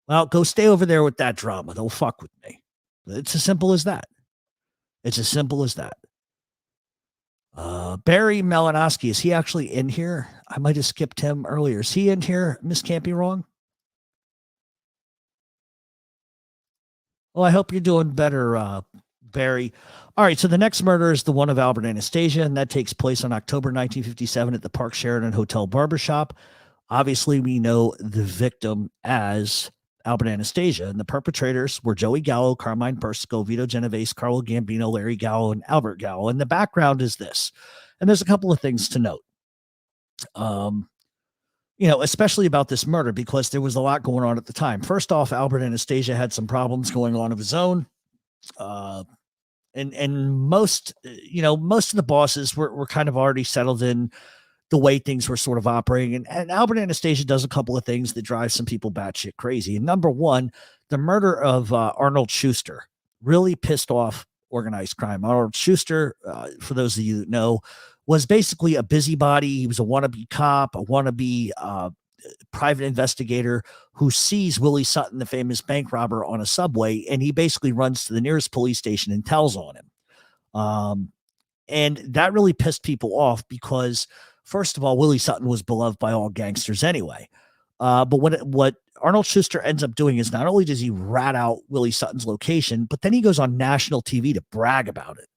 Well, go stay over there with that drama. Don't fuck with me. It's as simple as that. Barry Malinowski, is he actually in here? I might have skipped him earlier. Is he in here, Miss Can't Be Wrong? Well, I hope you're doing better, Barry. All right, so the next murder is the one of Albert Anastasia, and that takes place on October 1957 at the Park Sheraton Hotel Barbershop. Obviously, we know the victim as Albert Anastasia, and the perpetrators were Joey Gallo, Carmine Persico, Vito Genovese, Carlo Gambino, Larry Gallo, and Albert Gallo. And the background is this, and there's a couple of things to note. Especially about this murder, because there was a lot going on at the time. First off, Albert Anastasia had some problems going on of his own. And most of the bosses were kind of already settled in the way things were sort of operating. And Albert Anastasia does a couple of things that drive some people batshit crazy. And number one, the murder of Arnold Schuster really pissed off organized crime. Arnold Schuster, for those of you that know, was basically a busybody. He was a wannabe cop, a wannabe private investigator who sees Willie Sutton, the famous bank robber, on a subway, and he basically runs to the nearest police station and tells on him. And that really pissed people off because, first of all, Willie Sutton was beloved by all gangsters anyway. But what Arnold Schuster ends up doing is not only does he rat out Willie Sutton's location, but then he goes on national TV to brag about it.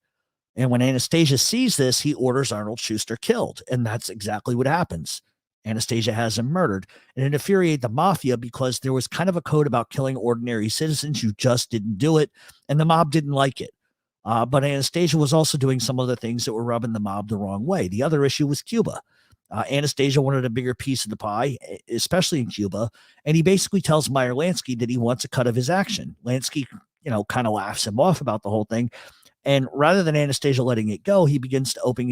And when Anastasia sees this, he orders Arnold Schuster killed. And that's exactly what happens. Anastasia has him murdered, and it infuriated the mafia because there was kind of a code about killing ordinary citizens. You just didn't do it, and the mob didn't like it. But Anastasia was also doing some other things that were rubbing the mob the wrong way. The other issue was Cuba. Anastasia wanted a bigger piece of the pie, especially in Cuba. And he basically tells Meyer Lansky that he wants a cut of his action. Lansky, kind of laughs him off about the whole thing. And rather than Anastasia letting it go, he begins to open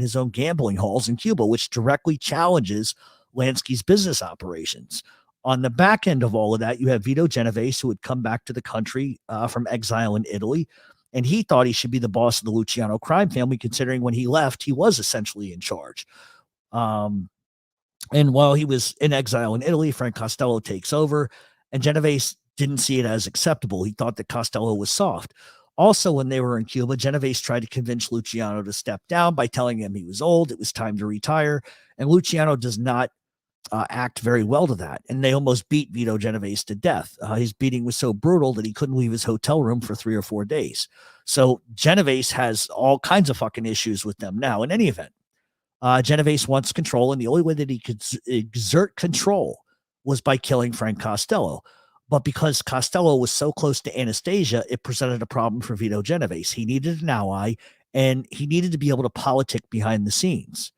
his own gambling halls in Cuba, which directly challenges Lansky's business operations. On the back end of all of that, you have Vito Genovese, who had come back to the country from exile in Italy. And he thought he should be the boss of the Luciano crime family, considering when he left, he was essentially in charge. And while he was in exile in Italy, Frank Costello takes over, and Genovese didn't see it as acceptable. He thought that Costello was soft. Also, when they were in Cuba, Genovese tried to convince Luciano to step down by telling him he was old, it was time to retire, and Luciano does not act very well to that. And they almost beat Vito Genovese to death. His beating was so brutal that he couldn't leave his hotel room for 3 or 4 days. So Genovese has all kinds of fucking issues with them now. In any event, Genovese wants control, and the only way that he could exert control was by killing Frank Costello. But because Costello was so close to Anastasia, it presented a problem for Vito Genovese. He needed an ally, and he needed to be able to politic behind the scenes.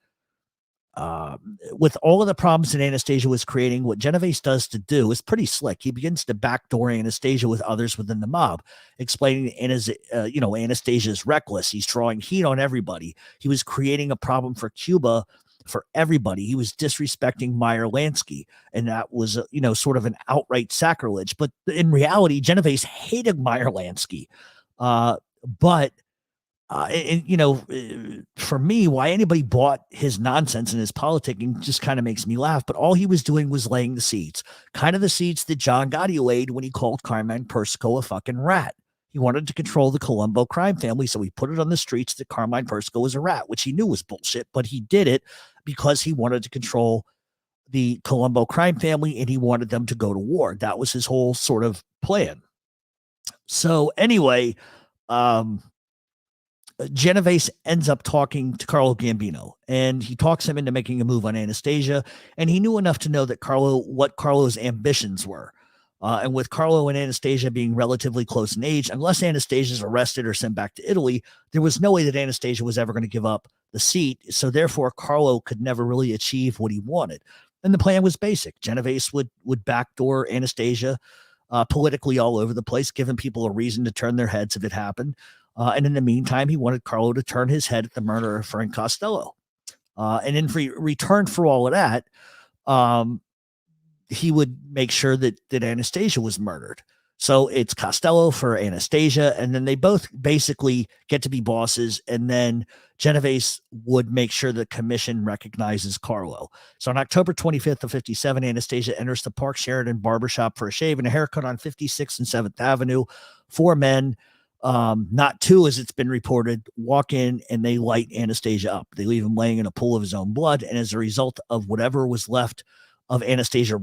With all of the problems that Anastasia was creating, what Genovese does to do is pretty slick. He begins to backdoor Anastasia with others within the mob, explaining Anastasia is reckless. He's drawing heat on everybody. He was creating a problem for Cuba for everybody. He was disrespecting Meyer Lansky, and that was sort of an outright sacrilege. But in reality, Genovese hated Meyer Lansky. For me, why anybody bought his nonsense and his politicking just kind of makes me laugh. But all he was doing was laying the seeds, kind of the seeds that John Gotti laid when he called Carmine Persico a fucking rat. He wanted to control the Colombo crime family, so he put it on the streets that Carmine Persico was a rat, which he knew was bullshit, but he did it because he wanted to control the Colombo crime family, and he wanted them to go to war. That was his whole sort of plan. So anyway, Genovese ends up talking to Carlo Gambino, and he talks him into making a move on Anastasia, and he knew enough to know that what Carlo's ambitions were. And with Carlo and Anastasia being relatively close in age, unless Anastasia is arrested or sent back to Italy, there was no way that Anastasia was ever going to give up the seat. So therefore, Carlo could never really achieve what he wanted. And the plan was basic. Genovese would backdoor Anastasia politically all over the place, giving people a reason to turn their heads if it happened. And in the meantime, he wanted Carlo to turn his head at the murder of Frank Costello. And in return for all of that, he would make sure that Anastasia was murdered. So it's Costello for Anastasia, and then they both basically get to be bosses, and then Genovese would make sure the commission recognizes Carlo. So on October 25th of 57, Anastasia enters the Park Sheridan barbershop for a shave and a haircut on 56th and 7th Avenue. 4 men, not 2 as it's been reported, walk in and they light Anastasia up. They leave him laying in a pool of his own blood, and as a result of whatever was left of Anastasia's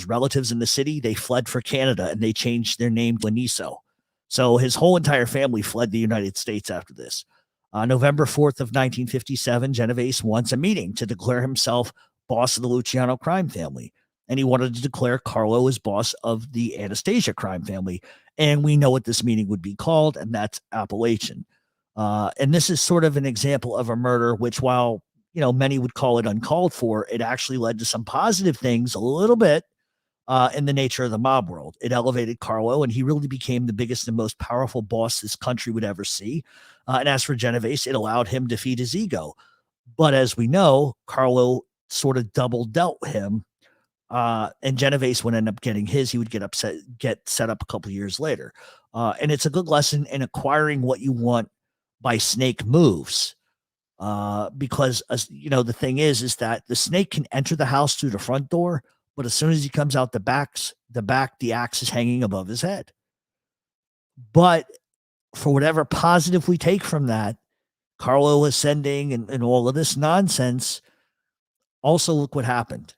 relatives in the city, they fled for Canada, and they changed their name to Laniso. So his whole entire family fled the United States after this. November 4th of 1957, Genovese wants a meeting to declare himself boss of the Luciano crime family, and he wanted to declare Carlo as boss of the Anastasia crime family. And we know what this meeting would be called, and that's Appalachian. And this is sort of an example of a murder which, while many would call it uncalled for, it actually led to some positive things a little bit in the nature of the mob world. It elevated Carlo, and he really became the biggest and most powerful boss this country would ever see. And as for Genovese, it allowed him to feed his ego. But as we know, Carlo sort of double dealt him, and Genovese would end up getting his. He would get set up a couple years later. And it's a good lesson in acquiring what you want by snake moves. Because the thing is that the snake can enter the house through the front door, but as soon as he comes out the back, the axe is hanging above his head. But for whatever positive we take from that, Carlo ascending and all of this nonsense, also look what happened.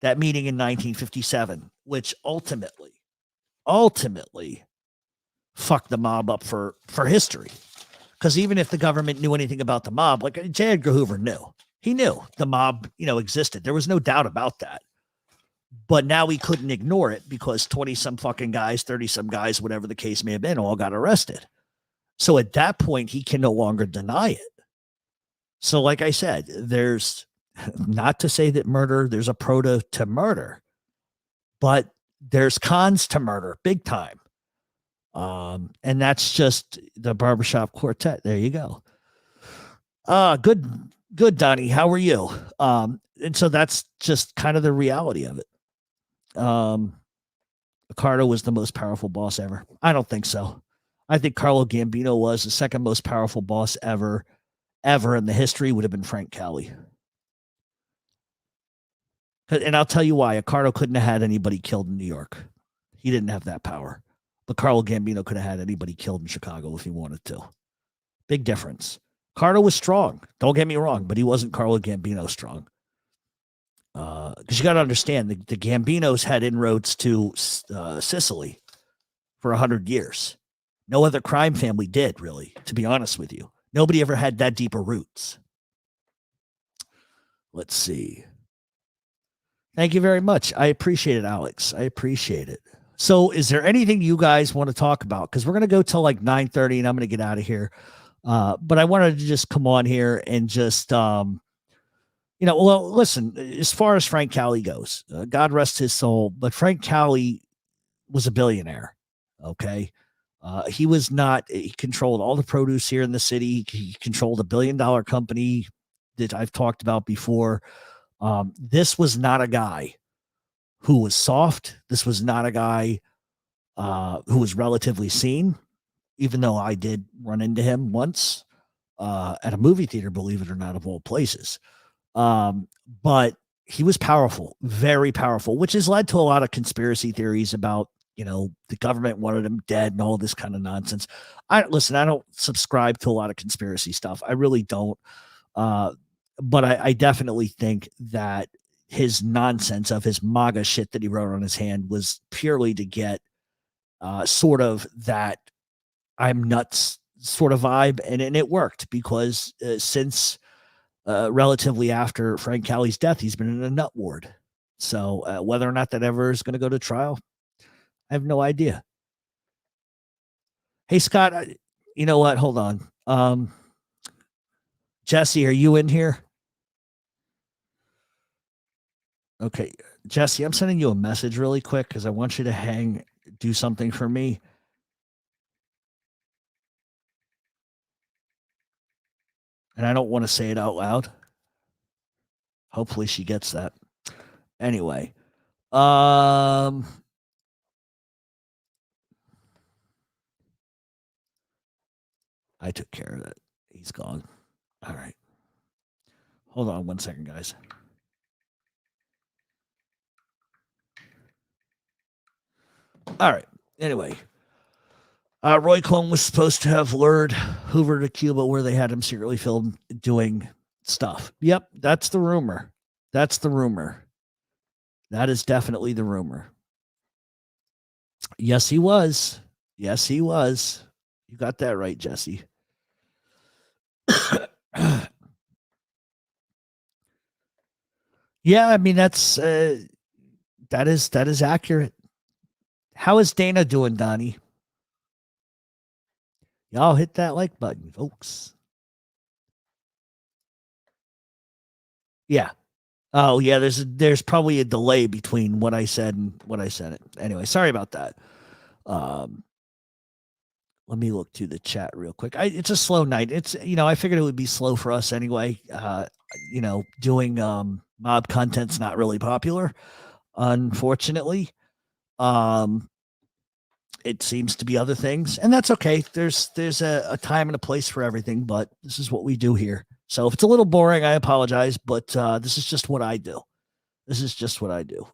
That meeting in 1957, which ultimately fucked the mob up for history. Because even if the government knew anything about the mob, like J. Edgar Hoover knew. He knew the mob, existed. There was no doubt about that. But now he couldn't ignore it because 20-some fucking guys, 30-some guys, whatever the case may have been, all got arrested. So at that point, he can no longer deny it. So, like I said, there's not to say that there's a proto to murder, but there's cons to murder big time. And that's just the barbershop quartet. There you go. Good, Donnie. How are you? And so that's just kind of the reality of it. Ricardo was the most powerful boss ever. I don't think so. I think Carlo Gambino was the second most powerful boss ever in the history would have been Frank Cali. And I'll tell you why. Ricardo couldn't have had anybody killed in New York. He didn't have that power. But Carlo Gambino could have had anybody killed in Chicago if he wanted to. Big difference. Ricardo was strong. Don't get me wrong, but he wasn't Carlo Gambino strong. Because you got to understand, the Gambinos had inroads to Sicily for 100 years. No other crime family did, really, to be honest with you. Nobody ever had that deeper roots. Let's see. Thank you very much. I appreciate it, Alex. I appreciate it. So is there anything you guys want to talk about? Because we're going to go till like 9:30 and I'm going to get out of here. But I wanted to just come on here and just, well, listen, as far as Frank Cali goes, God rest his soul, but Frank Cali was a billionaire. Okay. He was not, he controlled all the produce here in the city. He controlled $1 billion company that I've talked about before. This was not a guy who was soft. This was not a guy who was relatively seen, even though I did run into him once at a movie theater, believe it or not, of all places. But he was powerful, very powerful, which has led to a lot of conspiracy theories about, the government wanted him dead and all this kind of nonsense. I don't subscribe to a lot of conspiracy stuff. I really don't. But I definitely think that his nonsense of his MAGA shit that he wrote on his hand was purely to get sort of that I'm nuts sort of vibe. And it worked because since relatively after Frank Cali's death, he's been in a nut ward. So whether or not that ever is going to go to trial, I have no idea. Hey, Scott, you know what? Hold on. Jesse, are you in here? Okay, Jesse, I'm sending you a message really quick because I want you to do something for me. And I don't want to say it out loud. Hopefully she gets that. Anyway, I took care of it. He's gone. All right. Hold on 1 second, guys. All right. Anyway, Roy Cohn was supposed to have lured Hoover to Cuba where they had him secretly filmed doing stuff. Yep, that's the rumor. That's the rumor. That is definitely the rumor. Yes, he was. Yes, he was. You got that right, Jesse. Yeah, I mean that is accurate. How is Dana doing, Donnie? Y'all hit that like button, folks. Yeah. Oh, yeah, there's probably a delay between what I said and what I said it. Anyway, sorry about that. Let me look to the chat real quick. It's a slow night. It's, I figured it would be slow for us anyway. Doing mob content's not really popular, unfortunately. It seems to be other things, and that's okay. There's a time and a place for everything, but this is what we do here. So if it's a little boring, I apologize, but this is just what I do. This is just what I do.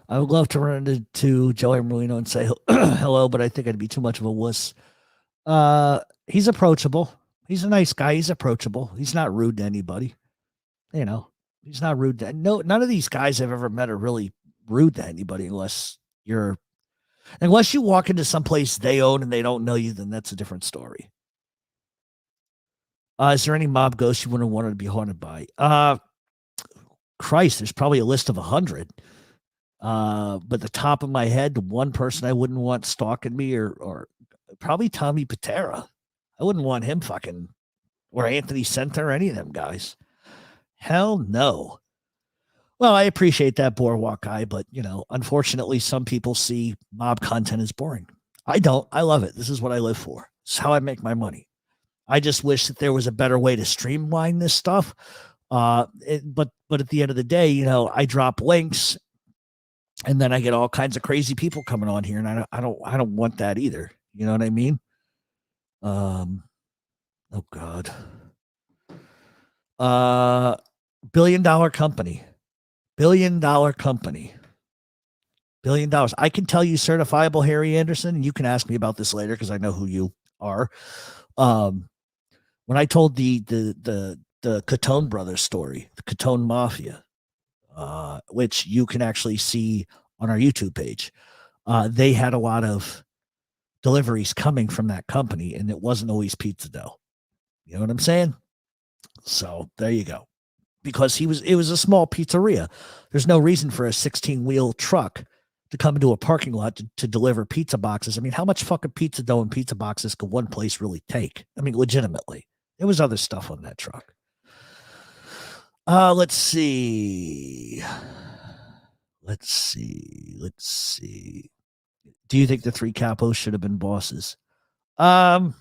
I would love to run into Joey Marino and say hello, but I think I'd be too much of a wuss. He's approachable. He's a nice guy. He's approachable. He's not rude to anybody. He's not rude to none of these guys I've ever met are really rude to anybody unless you walk into some place they own and they don't know you, then that's a different story. Is there any mob ghost you wouldn't want to be haunted by? Christ, there's probably a list of 100. But the top of my head, the one person I wouldn't want stalking me or probably Tommy Patera. I wouldn't want him fucking, or Anthony Center, or any of them guys. Hell no. Well, I appreciate that boardwalk guy, but unfortunately, some people see mob content as boring. I don't. I love it. This is what I live for. It's how I make my money. I just wish that there was a better way to streamline this stuff. But at the end of the day, I drop links, and then I get all kinds of crazy people coming on here, and I don't want that either. You know what I mean? Oh God. $1 billion company. $1 billion company. $1 billion. I can tell you certifiable Harry Anderson, and you can ask me about this later because I know who you are. When I told the Catone brothers story, the Catone Mafia, which you can actually see on our YouTube page, they had a lot of deliveries coming from that company, and it wasn't always pizza dough. You know what I'm saying? So there you go. Because it was a small pizzeria. There's no reason for a 16-wheel truck to come into a parking lot to deliver pizza boxes. I mean, how much fucking pizza dough and pizza boxes could one place really take? I mean, legitimately. There was other stuff on that truck. Let's see. Do you think the 3 capos should have been bosses? No.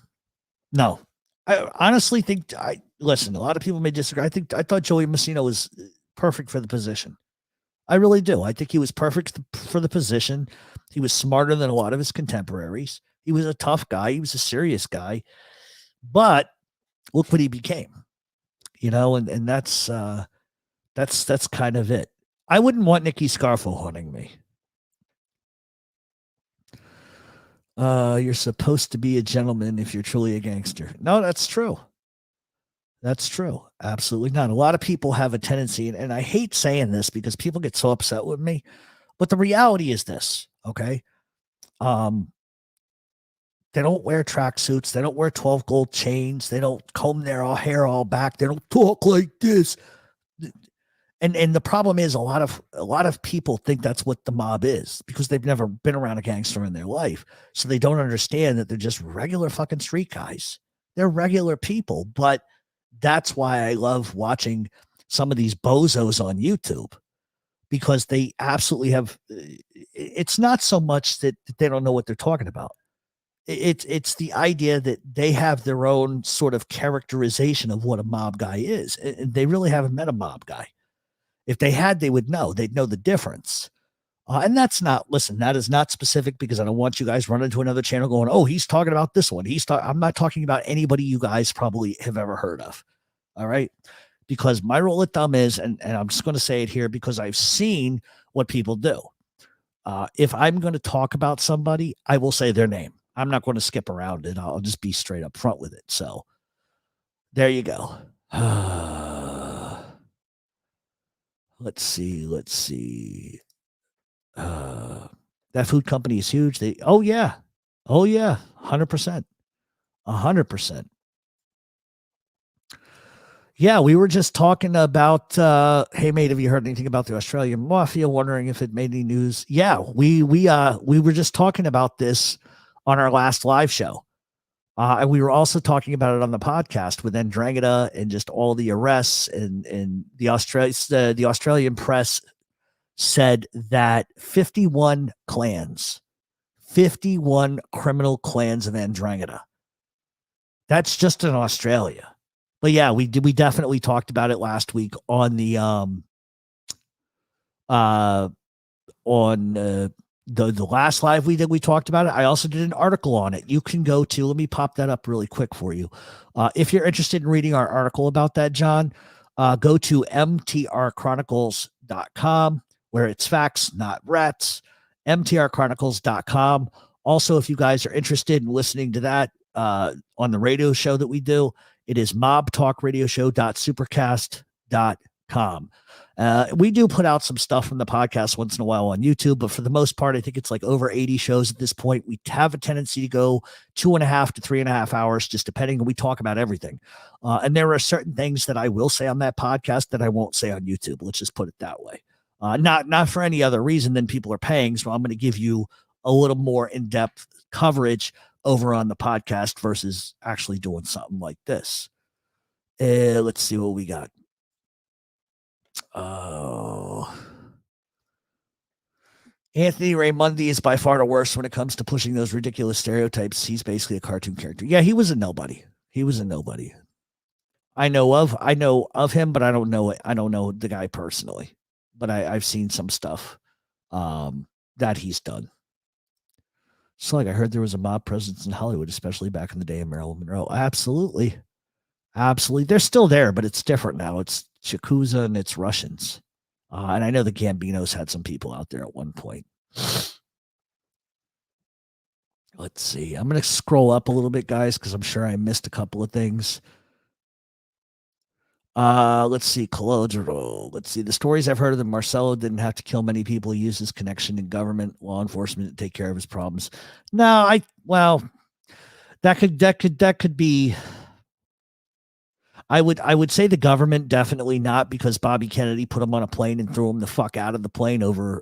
I honestly think listen, a lot of people may disagree. I thought Joey Messina was perfect for the position. I really do. I think he was perfect for the position. He was smarter than a lot of his contemporaries. He was a tough guy. He was a serious guy. But look what he became. And that's kind of it. I wouldn't want Nicky Scarfo haunting me. You're supposed to be a gentleman if you're truly a gangster. No, that's true. That's true. Absolutely not. A lot of people have a tendency, and I hate saying this because people get so upset with me, but the reality is this, okay? They don't wear tracksuits. They don't wear 12 gold chains. They don't comb their hair all back. They don't talk like this. And the problem is a lot of people think that's what the mob is because they've never been around a gangster in their life. So they don't understand that they're just regular fucking street guys. They're regular people, but that's why I love watching some of these bozos on YouTube because they absolutely have. It's not so much that they don't know what they're talking about. It's the idea that they have their own sort of characterization of what a mob guy is. And they really haven't met a mob guy. If they had, they would know. They'd know the difference. And that is not specific because I don't want you guys running to another channel going, oh, he's talking about this one. I'm not talking about anybody you guys probably have ever heard of. All right. Because my rule of thumb is, and I'm just going to say it here because I've seen what people do. If I'm going to talk about somebody, I will say their name. I'm not going to skip around it. I'll just be straight up front with it. So there you go. Let's see. That food company is huge. Oh yeah. 100%. 100%. Yeah, we were just talking about, hey mate, have you heard anything about the Australian mafia? Wondering if it made any news. Yeah, we were just talking about this on our last live show. And we were also talking about it on the podcast with Andromeda and just all the arrests and the Australian press said that 51 criminal clans of Andromeda. That's just in Australia. But yeah, we definitely talked about it last week on the the last live we did. We talked about it. I also did an article on it. You can go to, let me pop that up really quick for you. If you're interested in reading our article about that, John, go to mtrchronicles.com where it's facts, not rats, mtrchronicles.com. Also, if you guys are interested in listening to that on the radio show that we do, it is mobtalkradioshow.supercast.com. We do put out some stuff from the podcast once in a while on YouTube, but for the most part, I think it's like over 80 shows at this point. We have a tendency to go 2.5 to 3.5 hours, just depending, and we talk about everything. And there are certain things that I will say on that podcast that I won't say on YouTube. Let's just put it that way. Not for any other reason than people are paying. So I'm going to give you a little more in-depth coverage over on the podcast versus actually doing something like this. Let's see what we got. Oh. Anthony Raimundi is by far the worst when it comes to pushing those ridiculous stereotypes. He's basically a cartoon character. Yeah, he was a nobody. He was a nobody. I know of him, but I don't know the guy personally. But I've seen some stuff that he's done. So like I heard there was a mob presence in Hollywood, especially back in the day of Marilyn Monroe. Absolutely. Absolutely. They're still there, but it's different now. It's Yakuza and it's Russians. And I know the Gambinos had some people out there at one point. Let's see. I'm going to scroll up a little bit, guys, because I'm sure I missed a couple of things. Let's see. Let's see. The stories I've heard of them. Marcelo didn't have to kill many people. He used his connection in government, law enforcement to take care of his problems. No, that could be. I would say the government definitely not, because Bobby Kennedy put him on a plane and threw him the fuck out of the plane over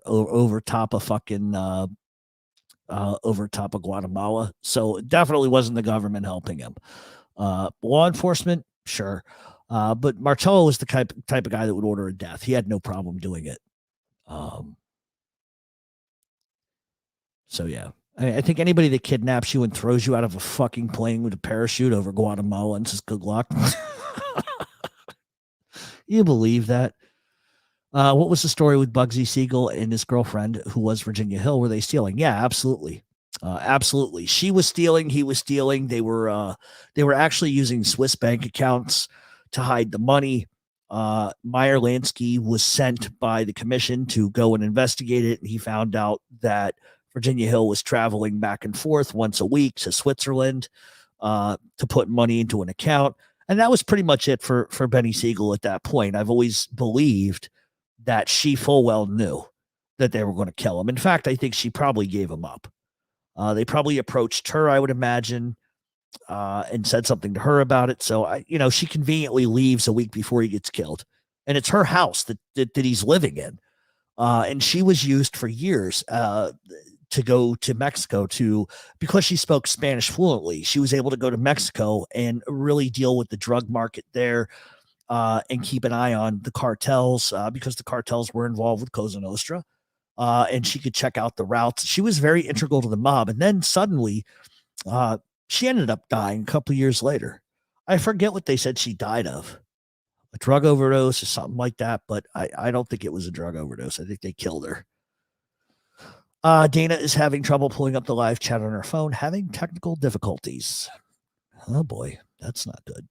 top of fucking over top of Guatemala. So it definitely wasn't the government helping him. Law enforcement, sure. But Marcello was the type of guy that would order a death. He had no problem doing it. So yeah. I think anybody that kidnaps you and throws you out of a fucking plane with a parachute over Guatemala and says good luck. You believe that? What was the story with Bugsy Siegel and his girlfriend, who was Virginia Hill? Were they stealing? Yeah, absolutely. Absolutely. She was stealing. He was stealing. They were actually using Swiss bank accounts to hide the money. Meyer Lansky was sent by the commission to go and investigate it. And he found out that Virginia Hill was traveling back and forth once a week to Switzerland to put money into an account. And that was pretty much it for Benny Siegel at that point. I've always believed that she full well knew that they were going to kill him. In fact, I think she probably gave him up. They probably approached her, I would imagine, and said something to her about it. So, she conveniently leaves a week before he gets killed. And it's her house that he's living in. And she was used for years to go to Mexico because she spoke Spanish fluently. She was able to go to Mexico and really deal with the drug market there and keep an eye on the cartels because the cartels were involved with Cosa Nostra. And she could check out the routes. She was very integral to the mob. And then suddenly she ended up dying a couple of years later. I forget what they said she died of. A drug overdose or something like that. But I don't think it was a drug overdose. I think they killed her. Dana is having trouble pulling up the live chat on her phone, having technical difficulties. Oh boy, that's not good.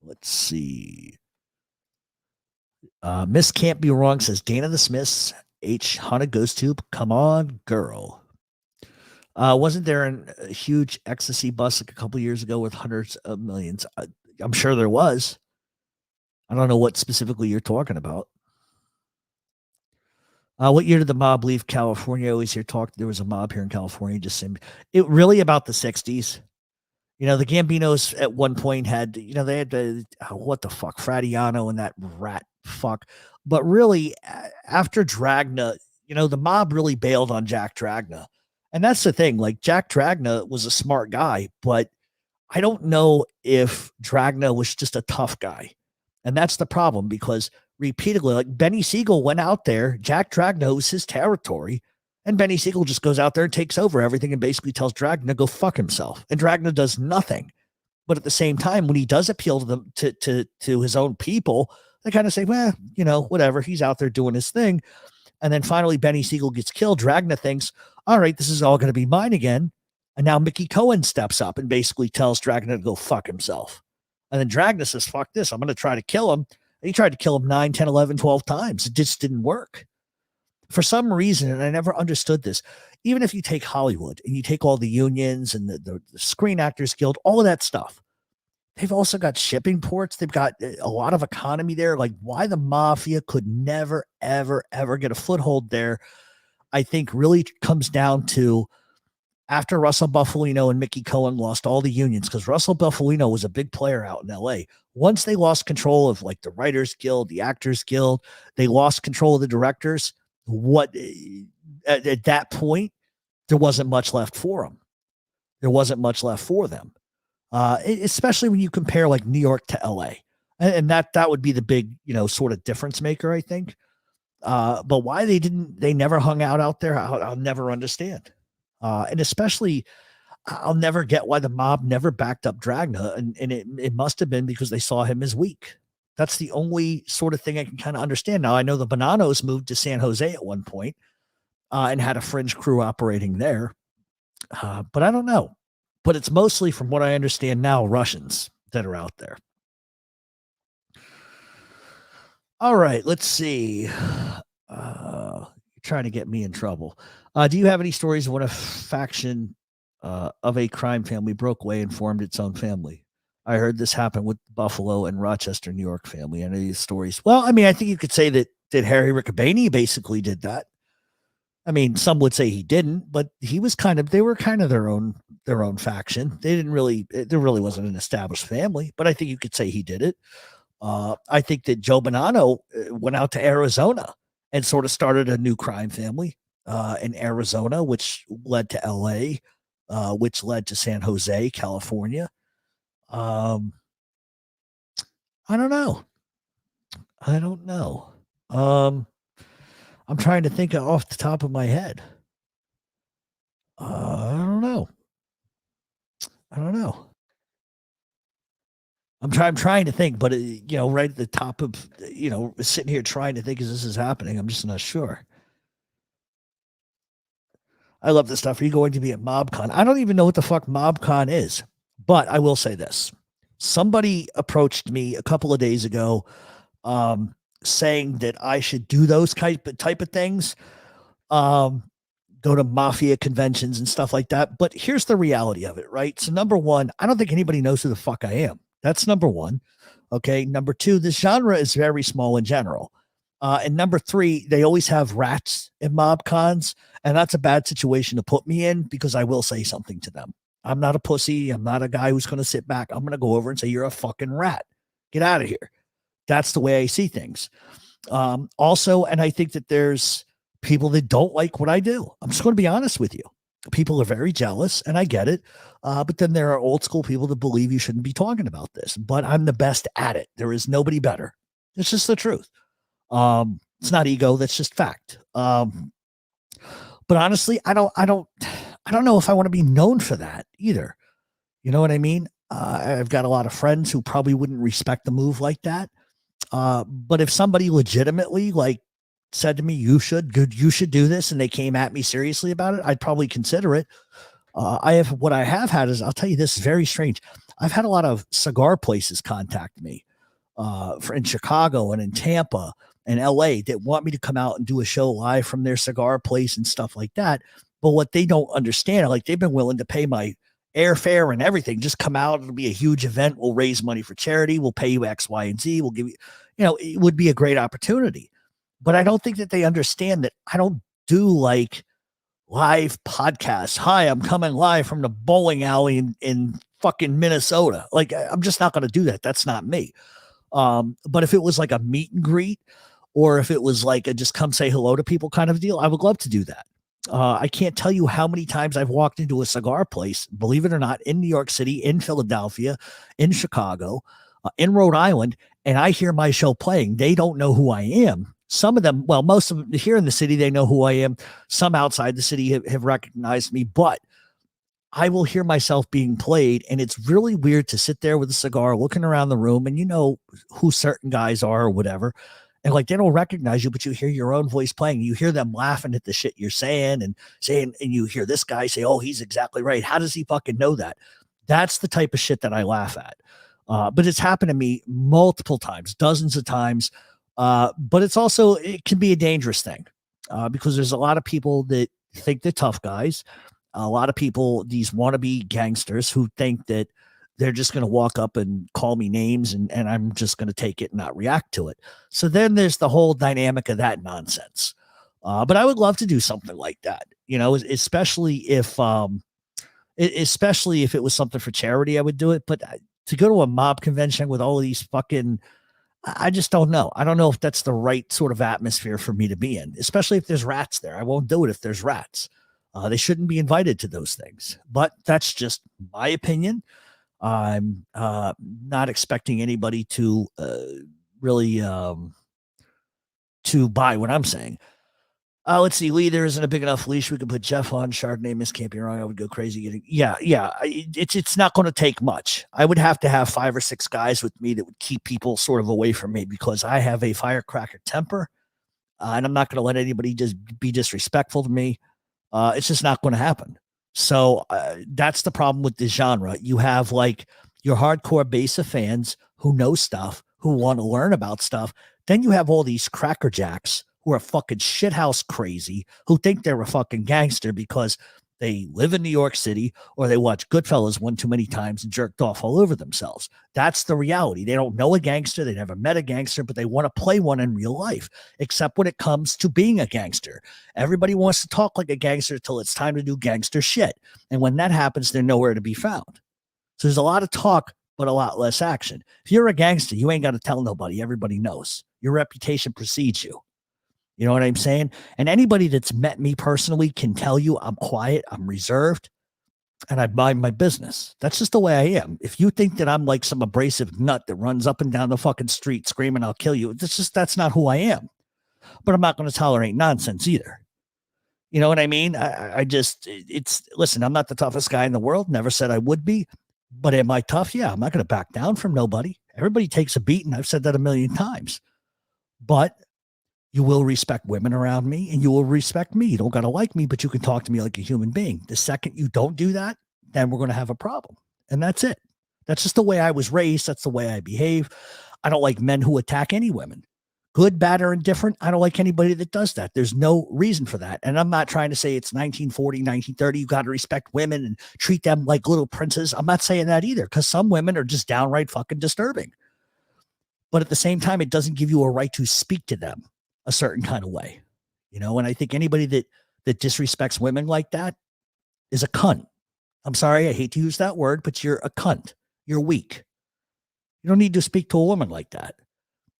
Let's see. Miss Can't Be Wrong says Dana the Smiths, H. Haunted Ghost Tube. Come on, girl. Wasn't there a huge ecstasy bust like a couple years ago with hundreds of millions? I'm sure there was. I don't know what specifically you're talking about. What year did the mob leave California? I always hear talk. There was a mob here in California. Just seemed it really about the 60s. The Gambinos at one point had, they had what the fuck, Fradiano and that rat fuck. But really, after Dragna, the mob really bailed on Jack Dragna. And that's the thing. Like, Jack Dragna was a smart guy, but I don't know if Dragna was just a tough guy. And that's the problem, because repeatedly, like, Benny Siegel went out there, Jack Dragna was his territory, and Benny Siegel just goes out there and takes over everything and basically tells Dragna to go fuck himself. And Dragna does nothing. But at the same time, when he does appeal to them, to his own people, they kind of say, well, whatever, he's out there doing his thing. And then finally, Benny Siegel gets killed. Dragna thinks, all right, this is all going to be mine again. And now Mickey Cohen steps up and basically tells Dragna to go fuck himself. And then Dragna says, fuck this, I'm going to try to kill him. And he tried to kill him 9, 10, 11, 12 times. It just didn't work. For some reason, and I never understood this, even if you take Hollywood and you take all the unions and the Screen Actors Guild, all of that stuff, they've also got shipping ports. They've got a lot of economy there. Like, why the mafia could never, ever, ever get a foothold there, I think really comes down to after Russell Buffalino and Mickey Cohen lost all the unions, because Russell Buffalino was a big player out in LA. Once they lost control of like the Writers Guild, the Actors Guild, they lost control of the directors. What at that point, there wasn't much left for them. There wasn't much left for them, especially when you compare like New York to LA, and that would be the big sort of difference maker, I think. But why they never hung out there, I'll never understand. And especially, I'll never get why the mob never backed up Dragna, and it must have been because they saw him as weak. That's the only sort of thing I can kind of understand. Now, I know the Bonanos moved to San Jose at one point and had a fringe crew operating there, but I don't know. But it's mostly, from what I understand now, Russians that are out there. All right, let's see. You're trying to get me in trouble. Do you have any stories of when a faction of a crime family broke away and formed its own family? I heard this happen with Buffalo and Rochester, New York family. I know these stories. Well, I mean, I think you could say that Harry Riccobbani basically did that. I mean, some would say he didn't, but they were kind of their own faction. There really wasn't an established family, but I think you could say he did it. I think that Joe Bonanno went out to Arizona and sort of started a new crime family in Arizona, which led to LA, which led to San Jose, California. I don't know. I'm trying to think off the top of my head. I don't know. I'm trying to think, but right at the top of, sitting here trying to think as this is happening, I'm just not sure. I love this stuff. Are you going to be at MobCon? I don't even know what the fuck MobCon is, but I will say this. Somebody approached me a couple of days ago, saying that I should do those type of things, go to mafia conventions and stuff like that. But here's the reality of it, right? So number one, I don't think anybody knows who the fuck I am. That's number one. Okay. Number two, this genre is very small in general. And number three, they always have rats in mob cons, and that's a bad situation to put me in, because I will say something to them. I'm not a pussy. I'm not a guy who's going to sit back. I'm going to go over and say, you're a fucking rat. Get out of here. That's the way I see things. Also, and I think that there's people that don't like what I do. I'm just going to be honest with you. People are very jealous, and I get it. But then there are old school people that believe you shouldn't be talking about this. But I'm the best at it. There is nobody better. It's just the truth. It's not ego. That's just fact. But honestly, I don't know if I want to be known for that either. You know what I mean? I've got a lot of friends who probably wouldn't respect the move like that. But if somebody legitimately said to me, you should do this, and they came at me seriously about it, I'd probably consider it. What I have had is, I'll tell you, this is very strange. I've had a lot of cigar places contact me, in Chicago and in Tampa and LA, that want me to come out and do a show live from their cigar place and stuff like that. But what they don't understand, they've been willing to pay my airfare and everything. Just come out. It'll be a huge event. We'll raise money for charity. We'll pay you X, Y, and Z. We'll give you, it would be a great opportunity. But I don't think that they understand that I don't do live podcasts. Hi, I'm coming live from the bowling alley in fucking Minnesota. I'm just not going to do that. That's not me. But if it was like a meet and greet, or if it was like a just come say hello to people kind of deal, I would love to do that. I can't tell you how many times I've walked into a cigar place, believe it or not, in New York City, in Philadelphia, in Chicago, in Rhode Island, and I hear my show playing. They don't know who I am. Some of them, well, most of them here in the city, they know who I am. Some outside the city have recognized me, but I will hear myself being played, and it's really weird to sit there with a cigar looking around the room, and you know who certain guys are or whatever. And they don't recognize you, but you hear your own voice playing. You hear them laughing at the shit you're saying, and you hear this guy say, oh, he's exactly right. How does he fucking know that? That's the type of shit that I laugh at. But it's happened to me multiple times, dozens of times. But it can be a dangerous thing, because there's a lot of people that think they're tough guys. A lot of people, these wannabe gangsters, who think that they're just going to walk up and call me names, and I'm just going to take it and not react to it. So then there's the whole dynamic of that nonsense. But I would love to do something like that, especially if Especially if it was something for charity, I would do it. But to go to a mob convention with all of these fucking, I just don't know. I don't know if that's the right sort of atmosphere for me to be in, especially if there's rats there. I won't do it if there's rats. They shouldn't be invited to those things. But that's just my opinion. I'm not expecting anybody to really to buy what I'm saying. Let's see. Lee, there isn't a big enough leash. We could put Jeff on. Chardonnay, Miss can't be wrong. I would go crazy getting. Yeah. It's not going to take much. I would have to have 5 or 6 guys with me that would keep people sort of away from me because I have a firecracker temper, and I'm not going to let anybody just be disrespectful to me. It's just not going to happen. So that's the problem with this genre. You have like your hardcore base of fans who know stuff, who want to learn about stuff. Then you have all these crackerjacks who are fucking shithouse crazy, who think they're a fucking gangster because they live in New York City or they watch Goodfellas one too many times and jerked off all over themselves. That's the reality. They don't know a gangster. They never met a gangster, but they want to play one in real life, except when it comes to being a gangster. Everybody wants to talk like a gangster till it's time to do gangster shit. And when that happens, they're nowhere to be found. So there's a lot of talk, but a lot less action. If you're a gangster, you ain't got to tell nobody. Everybody knows. Your reputation precedes you. You know what I'm saying? And anybody that's met me personally can tell you I'm quiet, I'm reserved, and I mind my business. That's just the way I am. If you think that I'm like some abrasive nut that runs up and down the fucking street screaming, I'll kill you, that's not who I am. But I'm not going to tolerate nonsense either. You know what I mean? Listen, I'm not the toughest guy in the world. Never said I would be. But am I tough? Yeah, I'm not going to back down from nobody. Everybody takes a beating. I've said that a million times. But you will respect women around me and you will respect me. You don't got to like me, but you can talk to me like a human being. The second you don't do that, then we're going to have a problem. And that's it. That's just the way I was raised. That's the way I behave. I don't like men who attack any women. Good, bad, or indifferent. I don't like anybody that does that. There's no reason for that. And I'm not trying to say it's 1940, 1930. You got to respect women and treat them like little princes. I'm not saying that either, because some women are just downright fucking disturbing. But at the same time, it doesn't give you a right to speak to them a certain kind of way, you know? And I think anybody that disrespects women like that is a cunt. I'm sorry, I hate to use that word, but you're a cunt. You're weak. You don't need to speak to a woman like that.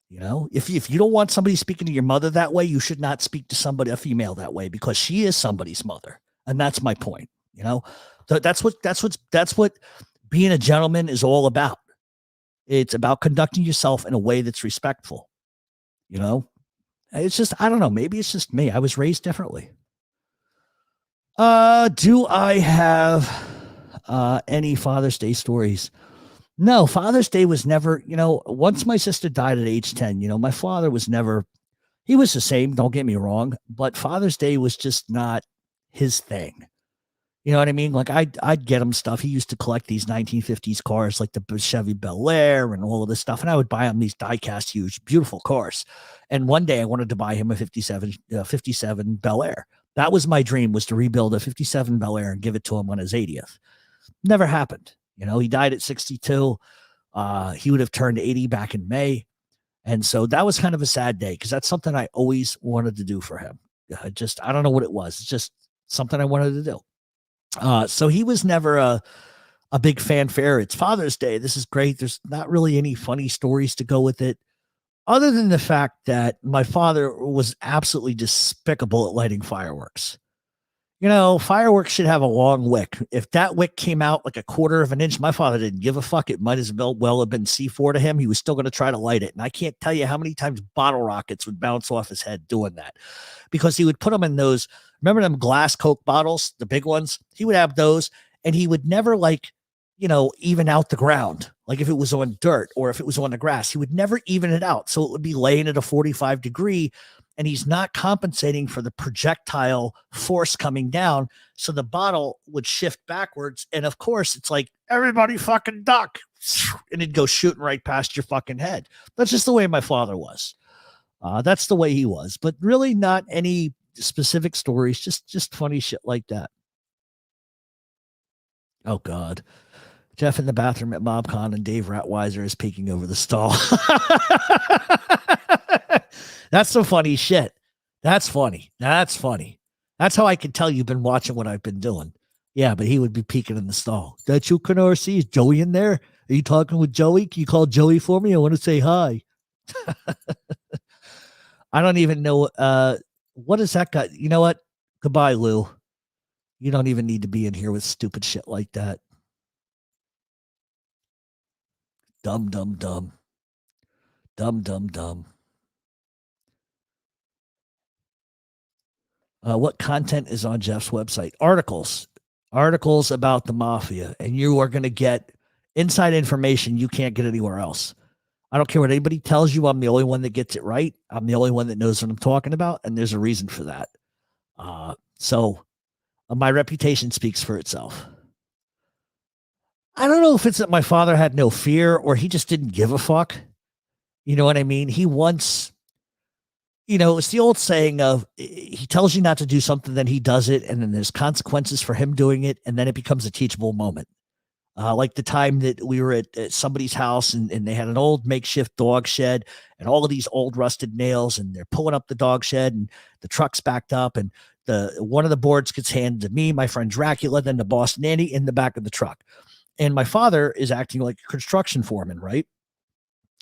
You know, if you don't want somebody speaking to your mother that way, you should not speak to a female that way, because she is somebody's mother. And that's my point. You know, so that's what being a gentleman is all about. It's about conducting yourself in a way that's respectful. You know, it's just, I don't know. Maybe it's just me. I was raised differently. Do I have any Father's Day stories? No, Father's Day was never, once my sister died at age 10, my father was never, he was the same, don't get me wrong, but Father's Day was just not his thing. You know what I mean? Like I'd get him stuff. He used to collect these 1950s cars, like the Chevy Bel Air and all of this stuff. And I would buy him these die-cast, huge, beautiful cars. And one day I wanted to buy him a 57 Bel Air. That was my dream, was to rebuild a 57 Bel Air and give it to him on his 80th. Never happened. He died at 62. He would have turned 80 back in May. And so that was kind of a sad day, because that's something I always wanted to do for him. I don't know what it was. It's just something I wanted to do. So he was never a big fanfare. It's Father's Day. This is great. There's not really any funny stories to go with it, other than the fact that my father was absolutely despicable at lighting fireworks. Fireworks should have a long wick. If that wick came out like a quarter of an inch, my father didn't give a fuck. It might as well have been C4 to him. He was still going to try to light it. And I can't tell you how many times bottle rockets would bounce off his head doing that, because he would put them in those, remember them glass Coke bottles, the big ones? He would have those, and he would never even out the ground. Like if it was on dirt or if it was on the grass, he would never even it out. So it would be laying at a 45 degree, and he's not compensating for the projectile force coming down. So the bottle would shift backwards. And of course, it's like, everybody fucking duck. And it'd go shooting right past your fucking head. That's just the way my father was. That's the way he was. But really not any specific stories, just funny shit like that. Oh, God. Jeff in the bathroom at MobCon and Dave Ratweiser is peeking over the stall. That's some funny shit. That's funny. That's funny. That's how I can tell you've been watching what I've been doing. Yeah, but he would be peeking in the stall. That you, Canarsie? Is Joey in there? Are you talking with Joey? Can you call Joey for me? I want to say hi. I don't even know. What is that guy? You know what? Goodbye, Lou. You don't even need to be in here with stupid shit like that. Dumb, dumb, dumb. Dumb, dumb, dumb. What content is on Jeff's website? Articles about the mafia, and you are going to get inside information you can't get anywhere else. I don't care what anybody tells you. I'm the only one that gets it right. I'm the only one that knows what I'm talking about, and there's a reason for that. So my reputation speaks for itself. I don't know if it's that my father had no fear or he just didn't give a fuck. You know what I mean? He once, it's the old saying of he tells you not to do something, then he does it, and then there's consequences for him doing it, and then it becomes a teachable moment. Like the time that we were at somebody's house and they had an old makeshift dog shed and all of these old rusted nails, and they're pulling up the dog shed and the truck's backed up, and one of the boards gets handed to me, my friend Dracula, then the boss nanny in the back of the truck. And my father is acting like a construction foreman, right?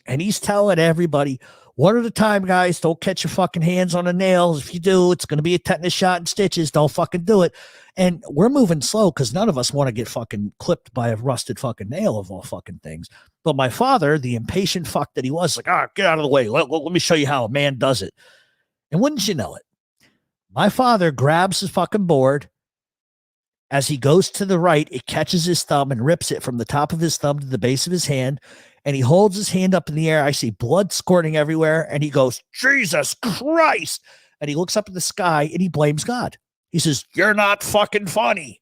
And he's telling everybody, one at a time, guys, don't catch your fucking hands on the nails. If you do, it's going to be a tetanus shot and stitches. Don't fucking do it. And we're moving slow because none of us want to get fucking clipped by a rusted fucking nail of all fucking things. But my father, the impatient fuck that he was, like, get out of the way. Let me show you how a man does it. And wouldn't you know it? My father grabs his fucking board. As he goes to the right, it catches his thumb and rips it from the top of his thumb to the base of his hand. And he holds his hand up in the air. I see blood squirting everywhere. And he goes, Jesus Christ. And he looks up at the sky and he blames God. He says, you're not fucking funny.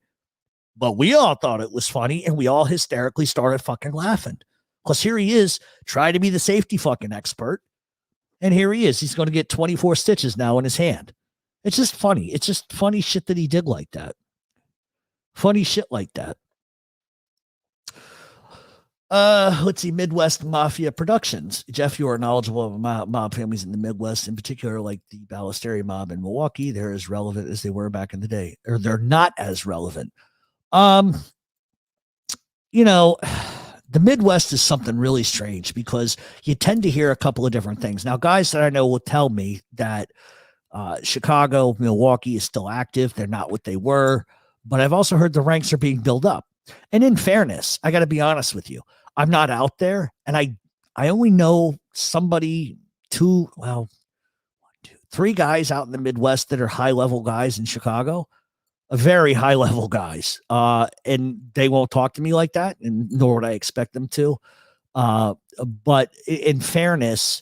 But we all thought it was funny. And we all hysterically started fucking laughing. Because here he is, trying to be the safety fucking expert. And here he is. He's going to get 24 stitches now in his hand. It's just funny. It's just funny shit that he did like that. Funny shit like that. Let's see. Midwest Mafia Productions. Jeff, you are knowledgeable of mob families in the Midwest, in particular, like the Ballesteria mob in Milwaukee. They're as relevant as they were back in the day, or they're not as relevant. The Midwest is something really strange because you tend to hear a couple of different things. Now, guys that I know will tell me that Chicago, Milwaukee is still active. They're not what they were. But I've also heard the ranks are being built up. And in fairness, I got to be honest with you. I'm not out there, and I only know three guys out in the Midwest that are high-level guys in Chicago, very high-level guys. And they won't talk to me like that, and nor would I expect them to. But in fairness,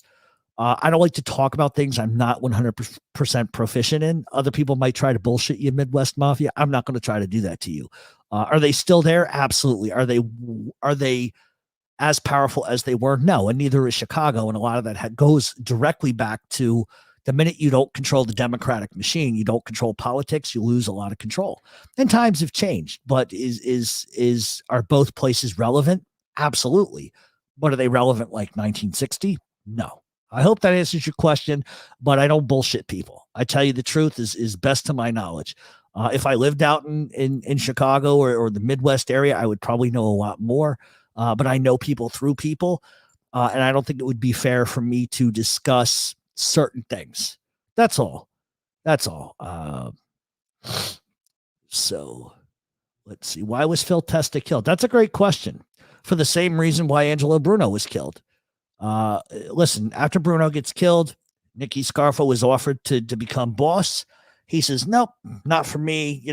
I don't like to talk about things I'm not 100% proficient in. Other people might try to bullshit you, Midwest Mafia. I'm not going to try to do that to you. Are they still there? Absolutely. Are they as powerful as they were? No, and neither is Chicago. And a lot of that goes directly back to the minute you don't control the democratic machine, you don't control politics, you lose a lot of control. And times have changed, but are both places relevant? Absolutely. But are they relevant like 1960? No. I hope that answers your question, but I don't bullshit people. I tell you the truth is best to my knowledge. If I lived out in Chicago or the Midwest area, I would probably know a lot more. But I know people through people, and I don't think it would be fair for me to discuss certain things. That's all. So let's see. Why was Phil Testa killed? That's a great question. For the same reason why Angelo Bruno was killed. Listen, after Bruno gets killed, Nicky Scarfo was offered to become boss. He says, nope, not for me.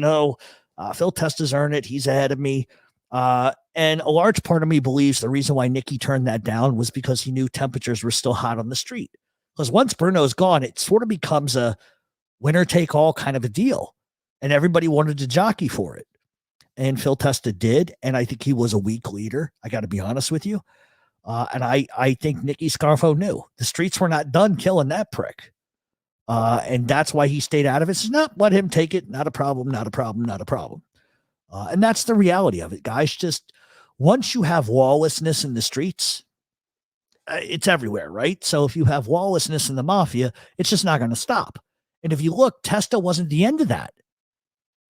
Phil Testa's earned it. He's ahead of me. And a large part of me believes the reason why Nicky turned that down was because he knew temperatures were still hot on the street. Because once Bruno's gone, it sort of becomes a winner take all kind of a deal. And everybody wanted to jockey for it. And Phil Testa did. And I think he was a weak leader. I got to be honest with you. And I think Nicky Scarfo knew the streets were not done killing that prick. And that's why he stayed out of it. Says, no, let him take it. Not a problem, not a problem, not a problem. And that's the reality of it, guys. Just once you have lawlessness in the streets, it's everywhere, right? So if you have lawlessness in the mafia, it's just not going to stop. And if you look, Testa wasn't the end of that.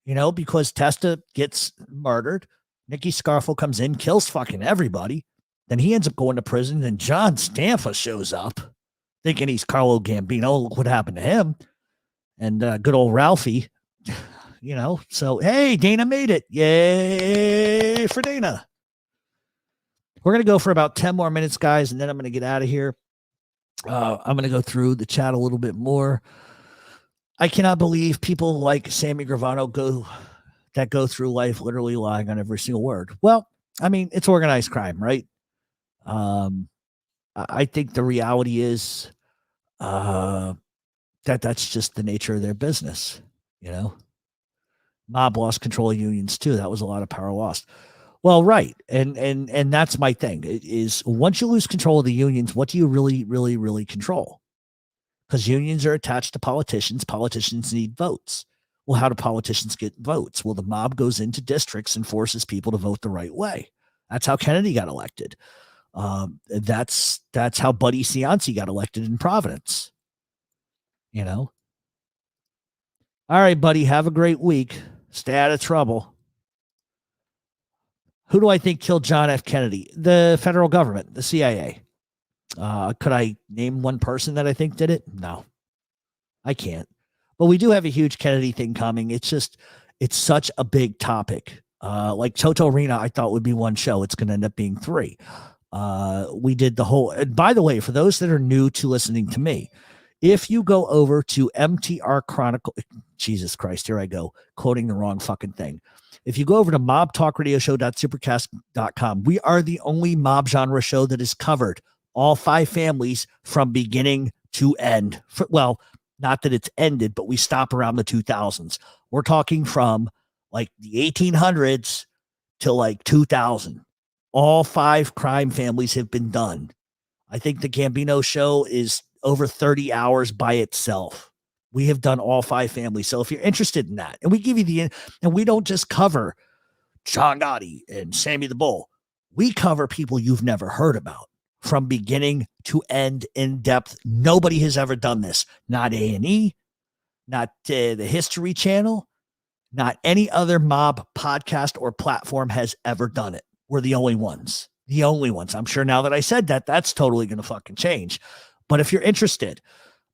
because Testa gets murdered. Nicky Scarfo comes in, kills fucking everybody. Then he ends up going to prison. Then John Stampa shows up thinking he's Carlo Gambino. Look what happened to him. And good old Ralphie, So, hey, Dana made it. Yay for Dana. We're going to go for about 10 more minutes, guys, and then I'm going to get out of here. I'm going to go through the chat a little bit more. I cannot believe people like Sammy Gravano go through life literally lying on every single word. Well, I mean, it's organized crime, right? I think the reality is that's just the nature of their business, Mob lost control of unions too. That was a lot of power lost. Well, right. And that's my thing. It is once you lose control of the unions, what do you really, really, really control? Because unions are attached to politicians. Politicians need votes. Well, how do politicians get votes? Well, the mob goes into districts and forces people to vote the right way. That's how Kennedy got elected. That's how Buddy Cianci got elected in Providence. All right, buddy. Have a great week. Stay out of trouble. Who do I think killed John F. Kennedy? The federal government, the CIA. Could I name one person that I think did it? No, I can't. But we do have a huge Kennedy thing coming. It's such a big topic. Like Toto Arena, I thought would be one show. It's going to end up being 3. We did the whole, and by the way, for those that are new to listening to me, if you go over to MTR Chronicle, Jesus Christ, here I go, quoting the wrong fucking thing. If you go over to mobtalkradioshow.supercast.com, we are the only mob genre show that is covered all 5 families from beginning to end. Well, not that it's ended, but we stop around the 2000s. We're talking from like the 1800s to like 2000. All 5 crime families have been done. I think the Gambino show is over 30 hours by itself. We have done all 5 families. So if you're interested in that, and we give you and we don't just cover John Gotti and Sammy the Bull. We cover people you've never heard about from beginning to end in depth. Nobody has ever done this. Not A&E, not the History Channel, not any other mob podcast or platform has ever done it. We're the only ones. The only ones. I'm sure now that I said that, that's totally going to fucking change. But if you're interested,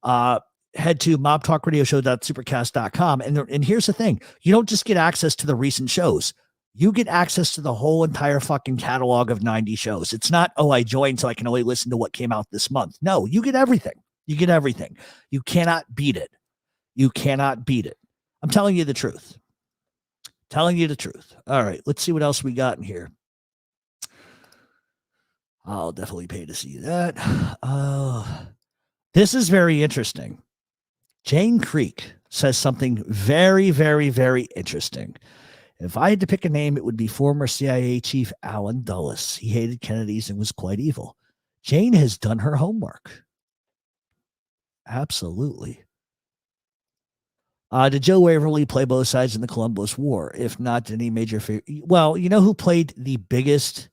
head to mobtalkradioshow.supercast.com. And here's the thing. You don't just get access to the recent shows. You get access to the whole entire fucking catalog of 90 shows. It's not, I joined so I can only listen to what came out this month. No, you get everything. You get everything. You cannot beat it. You cannot beat it. I'm telling you the truth. Telling you the truth. All right, let's see what else we got in here. I'll definitely pay to see that. This is very interesting. Jane Creek says something very, very, very interesting. If I had to pick a name, it would be former CIA Chief Alan Dulles. He hated Kennedys and was quite evil. Jane has done her homework. Absolutely. Did Joe Waverly play both sides in the Columbus War? If not, did any major favorite? Well, you know who played the biggest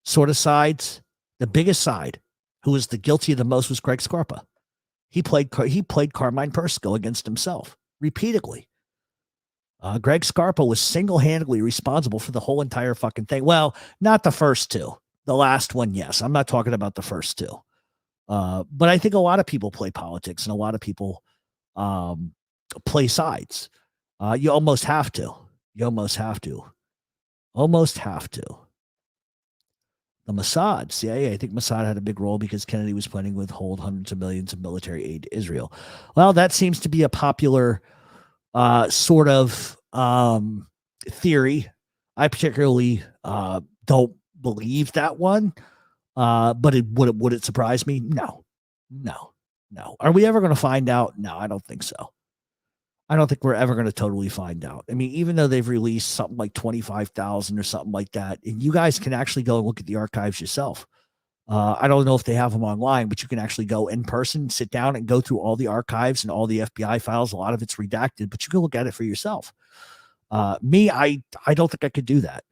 sort of sides? The biggest side, who was the guilty of the most, was Greg Scarpa. He played Carmine Persico against himself repeatedly. Greg Scarpa was single-handedly responsible for the whole entire fucking thing. Well, not the first 2. The last one, yes. I'm not talking about the first 2. But I think a lot of people play politics and a lot of people play sides. You almost have to. You almost have to. Almost have to. The Mossad, CIA, I think Mossad had a big role because Kennedy was planning to withhold hundreds of millions of military aid to Israel. Well, that seems to be a popular sort of theory. I particularly don't believe that one, but would it surprise me? No. Are we ever going to find out? No, I don't think so. I don't think we're ever going to totally find out. I mean, even though they've released something like 25,000 or something like that, and you guys can actually go and look at the archives yourself. I don't know if they have them online, but you can actually go in person, sit down and go through all the archives and all the FBI files. A lot of it's redacted, but you can look at it for yourself. I don't think I could do that.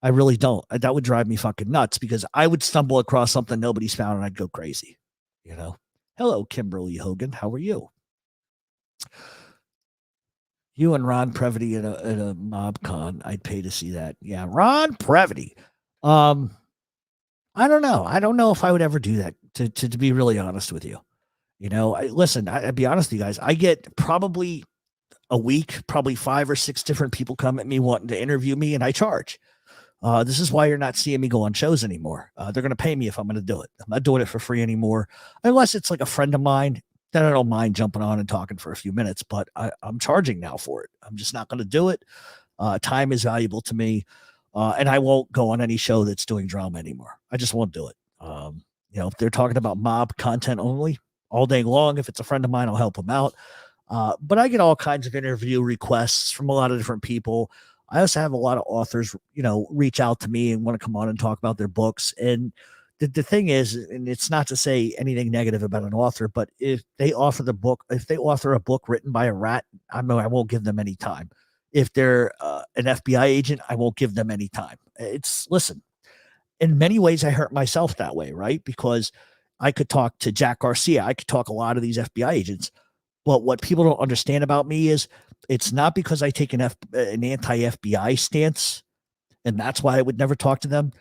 I really don't. That would drive me fucking nuts because I would stumble across something nobody's found and I'd go crazy. Hello, Kimberly Hogan. How are you? You and Ron Previty at a mob con. I'd pay to see that. Yeah, Ron Previty. Um, I don't know. I don't know if I would ever do that. To be really honest with you, listen. I'd be honest with you guys. I get probably a week, probably 5 or 6 different people come at me wanting to interview me, and I charge. This is why you're not seeing me go on shows anymore. They're going to pay me if I'm going to do it. I'm not doing it for free anymore, unless it's like a friend of mine. Then I don't mind jumping on and talking for a few minutes, but I'm charging now for it. I'm just not going to do it. Time is valuable to me, and I won't go on any show that's doing drama anymore. I just won't do it. If they're talking about mob content only all day long, if it's a friend of mine, I'll help them out. But I get all kinds of interview requests from a lot of different people. I also have a lot of authors, reach out to me and want to come on and talk about their books. And the thing is, and it's not to say anything negative about an author, but if they author a book written by a rat, I won't give them any time. If they're an FBI agent, I won't give them any time. Listen, in many ways, I hurt myself that way, right? Because I could talk to Jack Garcia. I could talk a lot of these FBI agents. But what people don't understand about me is it's not because I take an anti-FBI stance, and that's why I would never talk to them.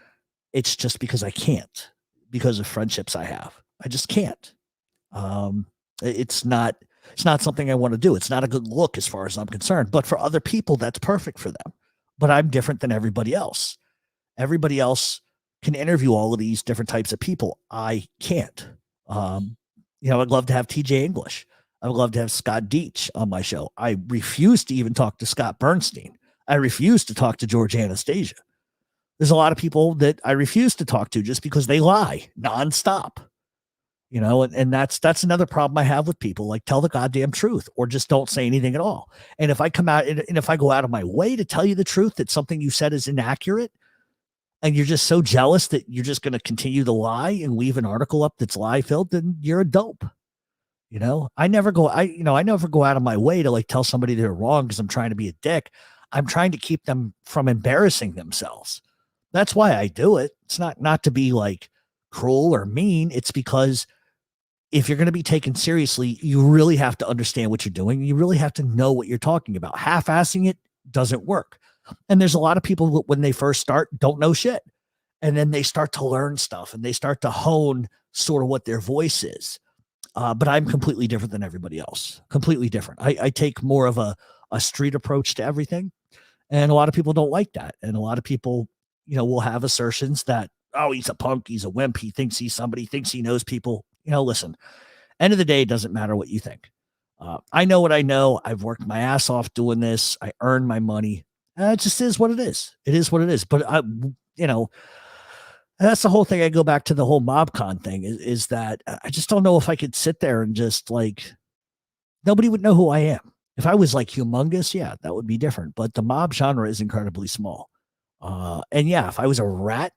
It's just because I can't, because of friendships I have. I just can't. It's not something I want to do. It's not a good look as far as I'm concerned. But for other people, that's perfect for them. But I'm different than everybody else. Everybody else can interview all of these different types of people. I can't. I'd love to have TJ English. I would love to have Scott Deitch on my show. I refuse to even talk to Scott Bernstein. I refuse to talk to George Anastasia. There's a lot of people that I refuse to talk to just because they lie nonstop. And that's another problem I have with people. Like, tell the goddamn truth or just don't say anything at all. And if I come out and if I go out of my way to tell you the truth, that something you said is inaccurate, and you're just so jealous that you're just going to continue to lie and leave an article up that's lie filled, then you're a dope. I never go out of my way to like tell somebody they're wrong because I'm trying to be a dick. I'm trying to keep them from embarrassing themselves. That's why I do it. It's not to be like cruel or mean. It's because if you're going to be taken seriously, you really have to understand what you're doing. You really have to know what you're talking about. Half-assing it doesn't work. And there's a lot of people that when they first start don't know shit. And then they start to learn stuff and they start to hone sort of what their voice is. But I'm completely different than everybody else. Completely different. I take more of a street approach to everything. And a lot of people don't like that. And a lot of people, will have assertions that, oh, he's a punk, he's a wimp, he thinks he's somebody, thinks he knows people. Listen, end of the day, it doesn't matter what you think. I know what I know. I've worked my ass off doing this. I earn my money. It just is what it is. It is what it is. But that's the whole thing. I go back to the whole MobCon thing is that I just don't know if I could sit there and just like, nobody would know who I am. If I was like humongous, yeah, that would be different. But the mob genre is incredibly small. And yeah, if I was a rat,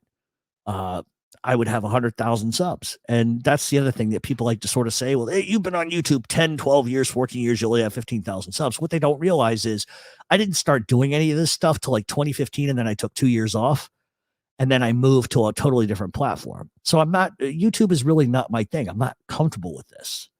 I would have 100,000 subs. And that's the other thing that people like to sort of say, well, hey, you've been on YouTube 10, 12 years, 14 years, you'll only have 15,000 subs. What they don't realize is I didn't start doing any of this stuff till like 2015. And then I took 2 years off. And then I moved to a totally different platform. So YouTube is really not my thing. I'm not comfortable with this.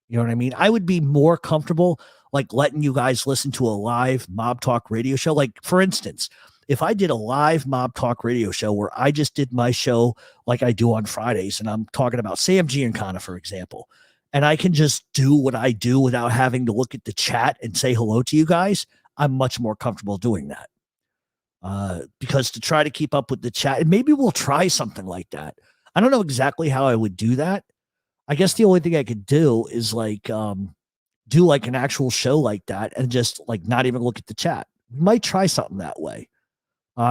You know what I mean? I would be more comfortable like letting you guys listen to a live mob talk radio show. Like, for instance, if I did a live mob talk radio show where I just did my show like I do on Fridays, and I'm talking about Sam Giancana, for example, and I can just do what I do without having to look at the chat and say hello to you guys, I'm much more comfortable doing that. Because to try to keep up with the chat, and maybe we'll try something like that. I don't know exactly how I would do that. I guess the only thing I could do is like do like an actual show like that and just like not even look at the chat. We might try something that way.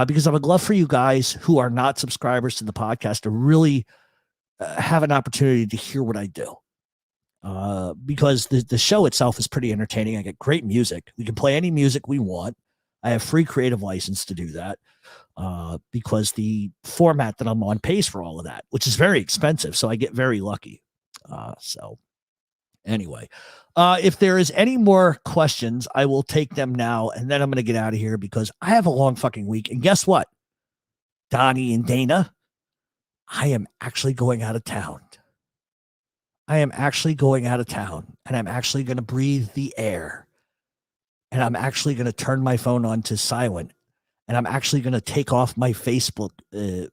Because I would love for you guys who are not subscribers to the podcast to really have an opportunity to hear what I do. Because the show itself is pretty entertaining. I get great music. We can play any music we want. I have free creative license to do that because the format that I'm on pays for all of that, which is very expensive. So I get very lucky. So anyway, if there is any more questions, I will take them now. And then I'm going to get out of here because I have a long fucking week. And guess what? Donnie and Dana, I am actually going out of town. I am actually going out of town and I'm actually going to breathe the air. and I'm actually going to turn my phone on to silent, and I'm actually going to take off my Facebook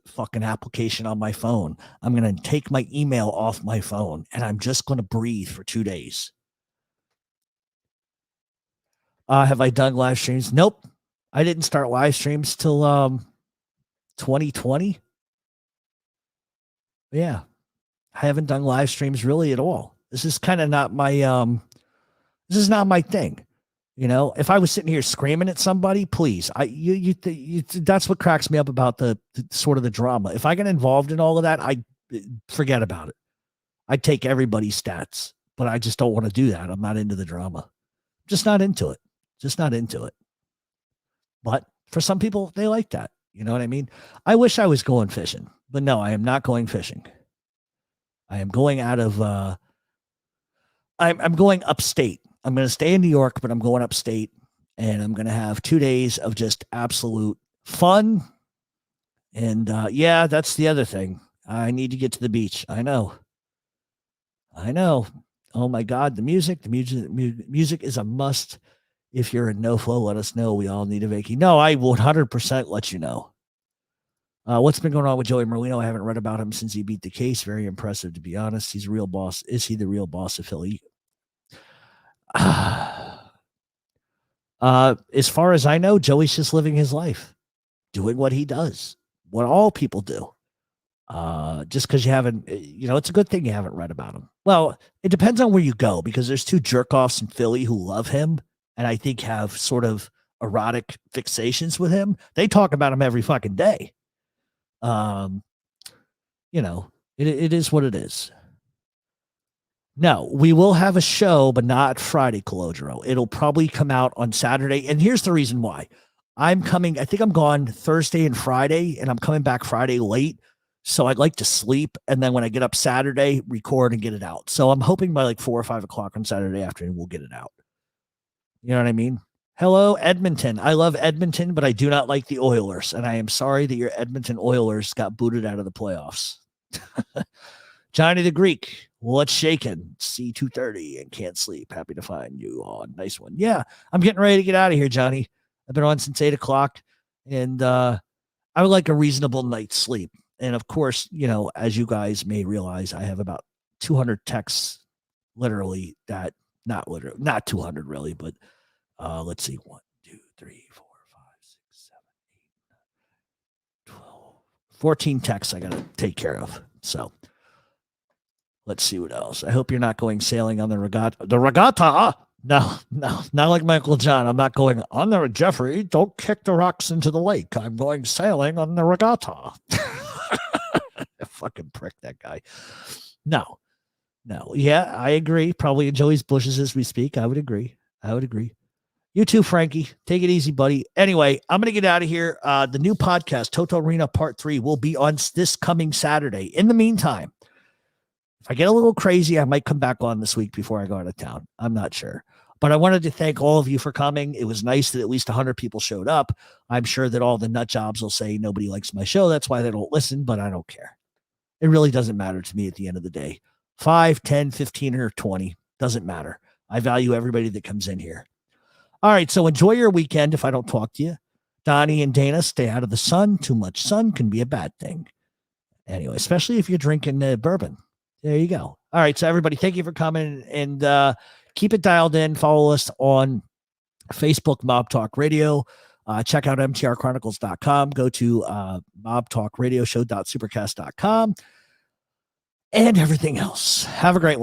fucking application on my phone. I'm going to take my email off my phone, and I'm just going to breathe for 2 days. Have I done live streams? Nope. I didn't start live streams till 2020. Yeah. I haven't done live streams really at all. This is kind of not my this is not my thing. You know, if I was sitting here screaming at somebody, please, that's what cracks me up about the sort of the drama. If I get involved in all of that, I forget about it. I take everybody's stats, but I just don't want to do that. I'm not into the drama. Just not into it. Just not into it. But for some people, they like that. You know what I mean? I wish I was going fishing, but no, I am not going fishing. I am going out of, I'm going upstate. I'm going to stay in New York, but I'm going upstate, and I'm going to have 2 days of just absolute fun. And yeah, that's the other thing. I need to get to the beach. I know. Oh my God, the music is a must. If you're in no flow, let us know. We all need a vacay. No, I will 100% let you know. What's been going on with Joey Merlino? I haven't read about him since he beat the case. Very impressive, to be honest. He's a real boss. Is he the real boss of Philly? As far as I know, Joey's just living his life, doing what he does, what all people do. Just because you haven't, it's a good thing you haven't read about him. Well, it depends on where you go, because there's 2 jerk-offs in Philly who love him and I think have sort of erotic fixations with him. They talk about him every fucking day. It is what it is. No, we will have a show, but not Friday, Calogero. It'll probably come out on Saturday. And here's the reason why. I think I'm gone Thursday and Friday, and I'm coming back Friday late. So I'd like to sleep. And then when I get up Saturday, record and get it out. So I'm hoping by like 4 or 5 o'clock on Saturday afternoon, we'll get it out. You know what I mean? Hello, Edmonton. I love Edmonton, but I do not like the Oilers. And I am sorry that your Edmonton Oilers got booted out of the playoffs. Johnny the Greek, what's shaking? C230 and can't sleep. Happy to find you on. Nice one. Yeah, I'm getting ready to get out of here, Johnny. I've been on since 8 o'clock, and I would like a reasonable night's sleep. And of course, as you guys may realize, I have about 200 texts, literally, that not 200 really, but let's see, 1, 2, 3, 4, 5, 6, 7, 8, 9, 12, 14 texts I got to take care of. So let's see what else. I hope you're not going sailing on the regatta. The regatta? No, not like Michael John. I'm not going on the Jeffrey. Don't kick the rocks into the lake. I'm going sailing on the regatta. Fucking prick, that guy. No. Yeah, I agree. Probably in Joey's bushes as we speak. I would agree. You too, Frankie. Take it easy, buddy. Anyway, I'm going to get out of here. The new podcast, Toto Arena Part 3, will be on this coming Saturday. In the meantime, if I get a little crazy, I might come back on this week before I go out of town. I'm not sure. But I wanted to thank all of you for coming. It was nice that at least 100 people showed up. I'm sure that all the nut jobs will say nobody likes my show. That's why they don't listen, but I don't care. It really doesn't matter to me at the end of the day. 5, 10, 15, or 20. Doesn't matter. I value everybody that comes in here. All right, so enjoy your weekend if I don't talk to you. Donnie and Dana, stay out of the sun. Too much sun can be a bad thing. Anyway, especially if you're drinking bourbon. There you go. All right, so everybody, thank you for coming, and keep it dialed in. Follow us on Facebook, Mob Talk Radio. Check out mtrchronicles.com. Go to mobtalkradioshow.supercast.com and everything else. Have a great one.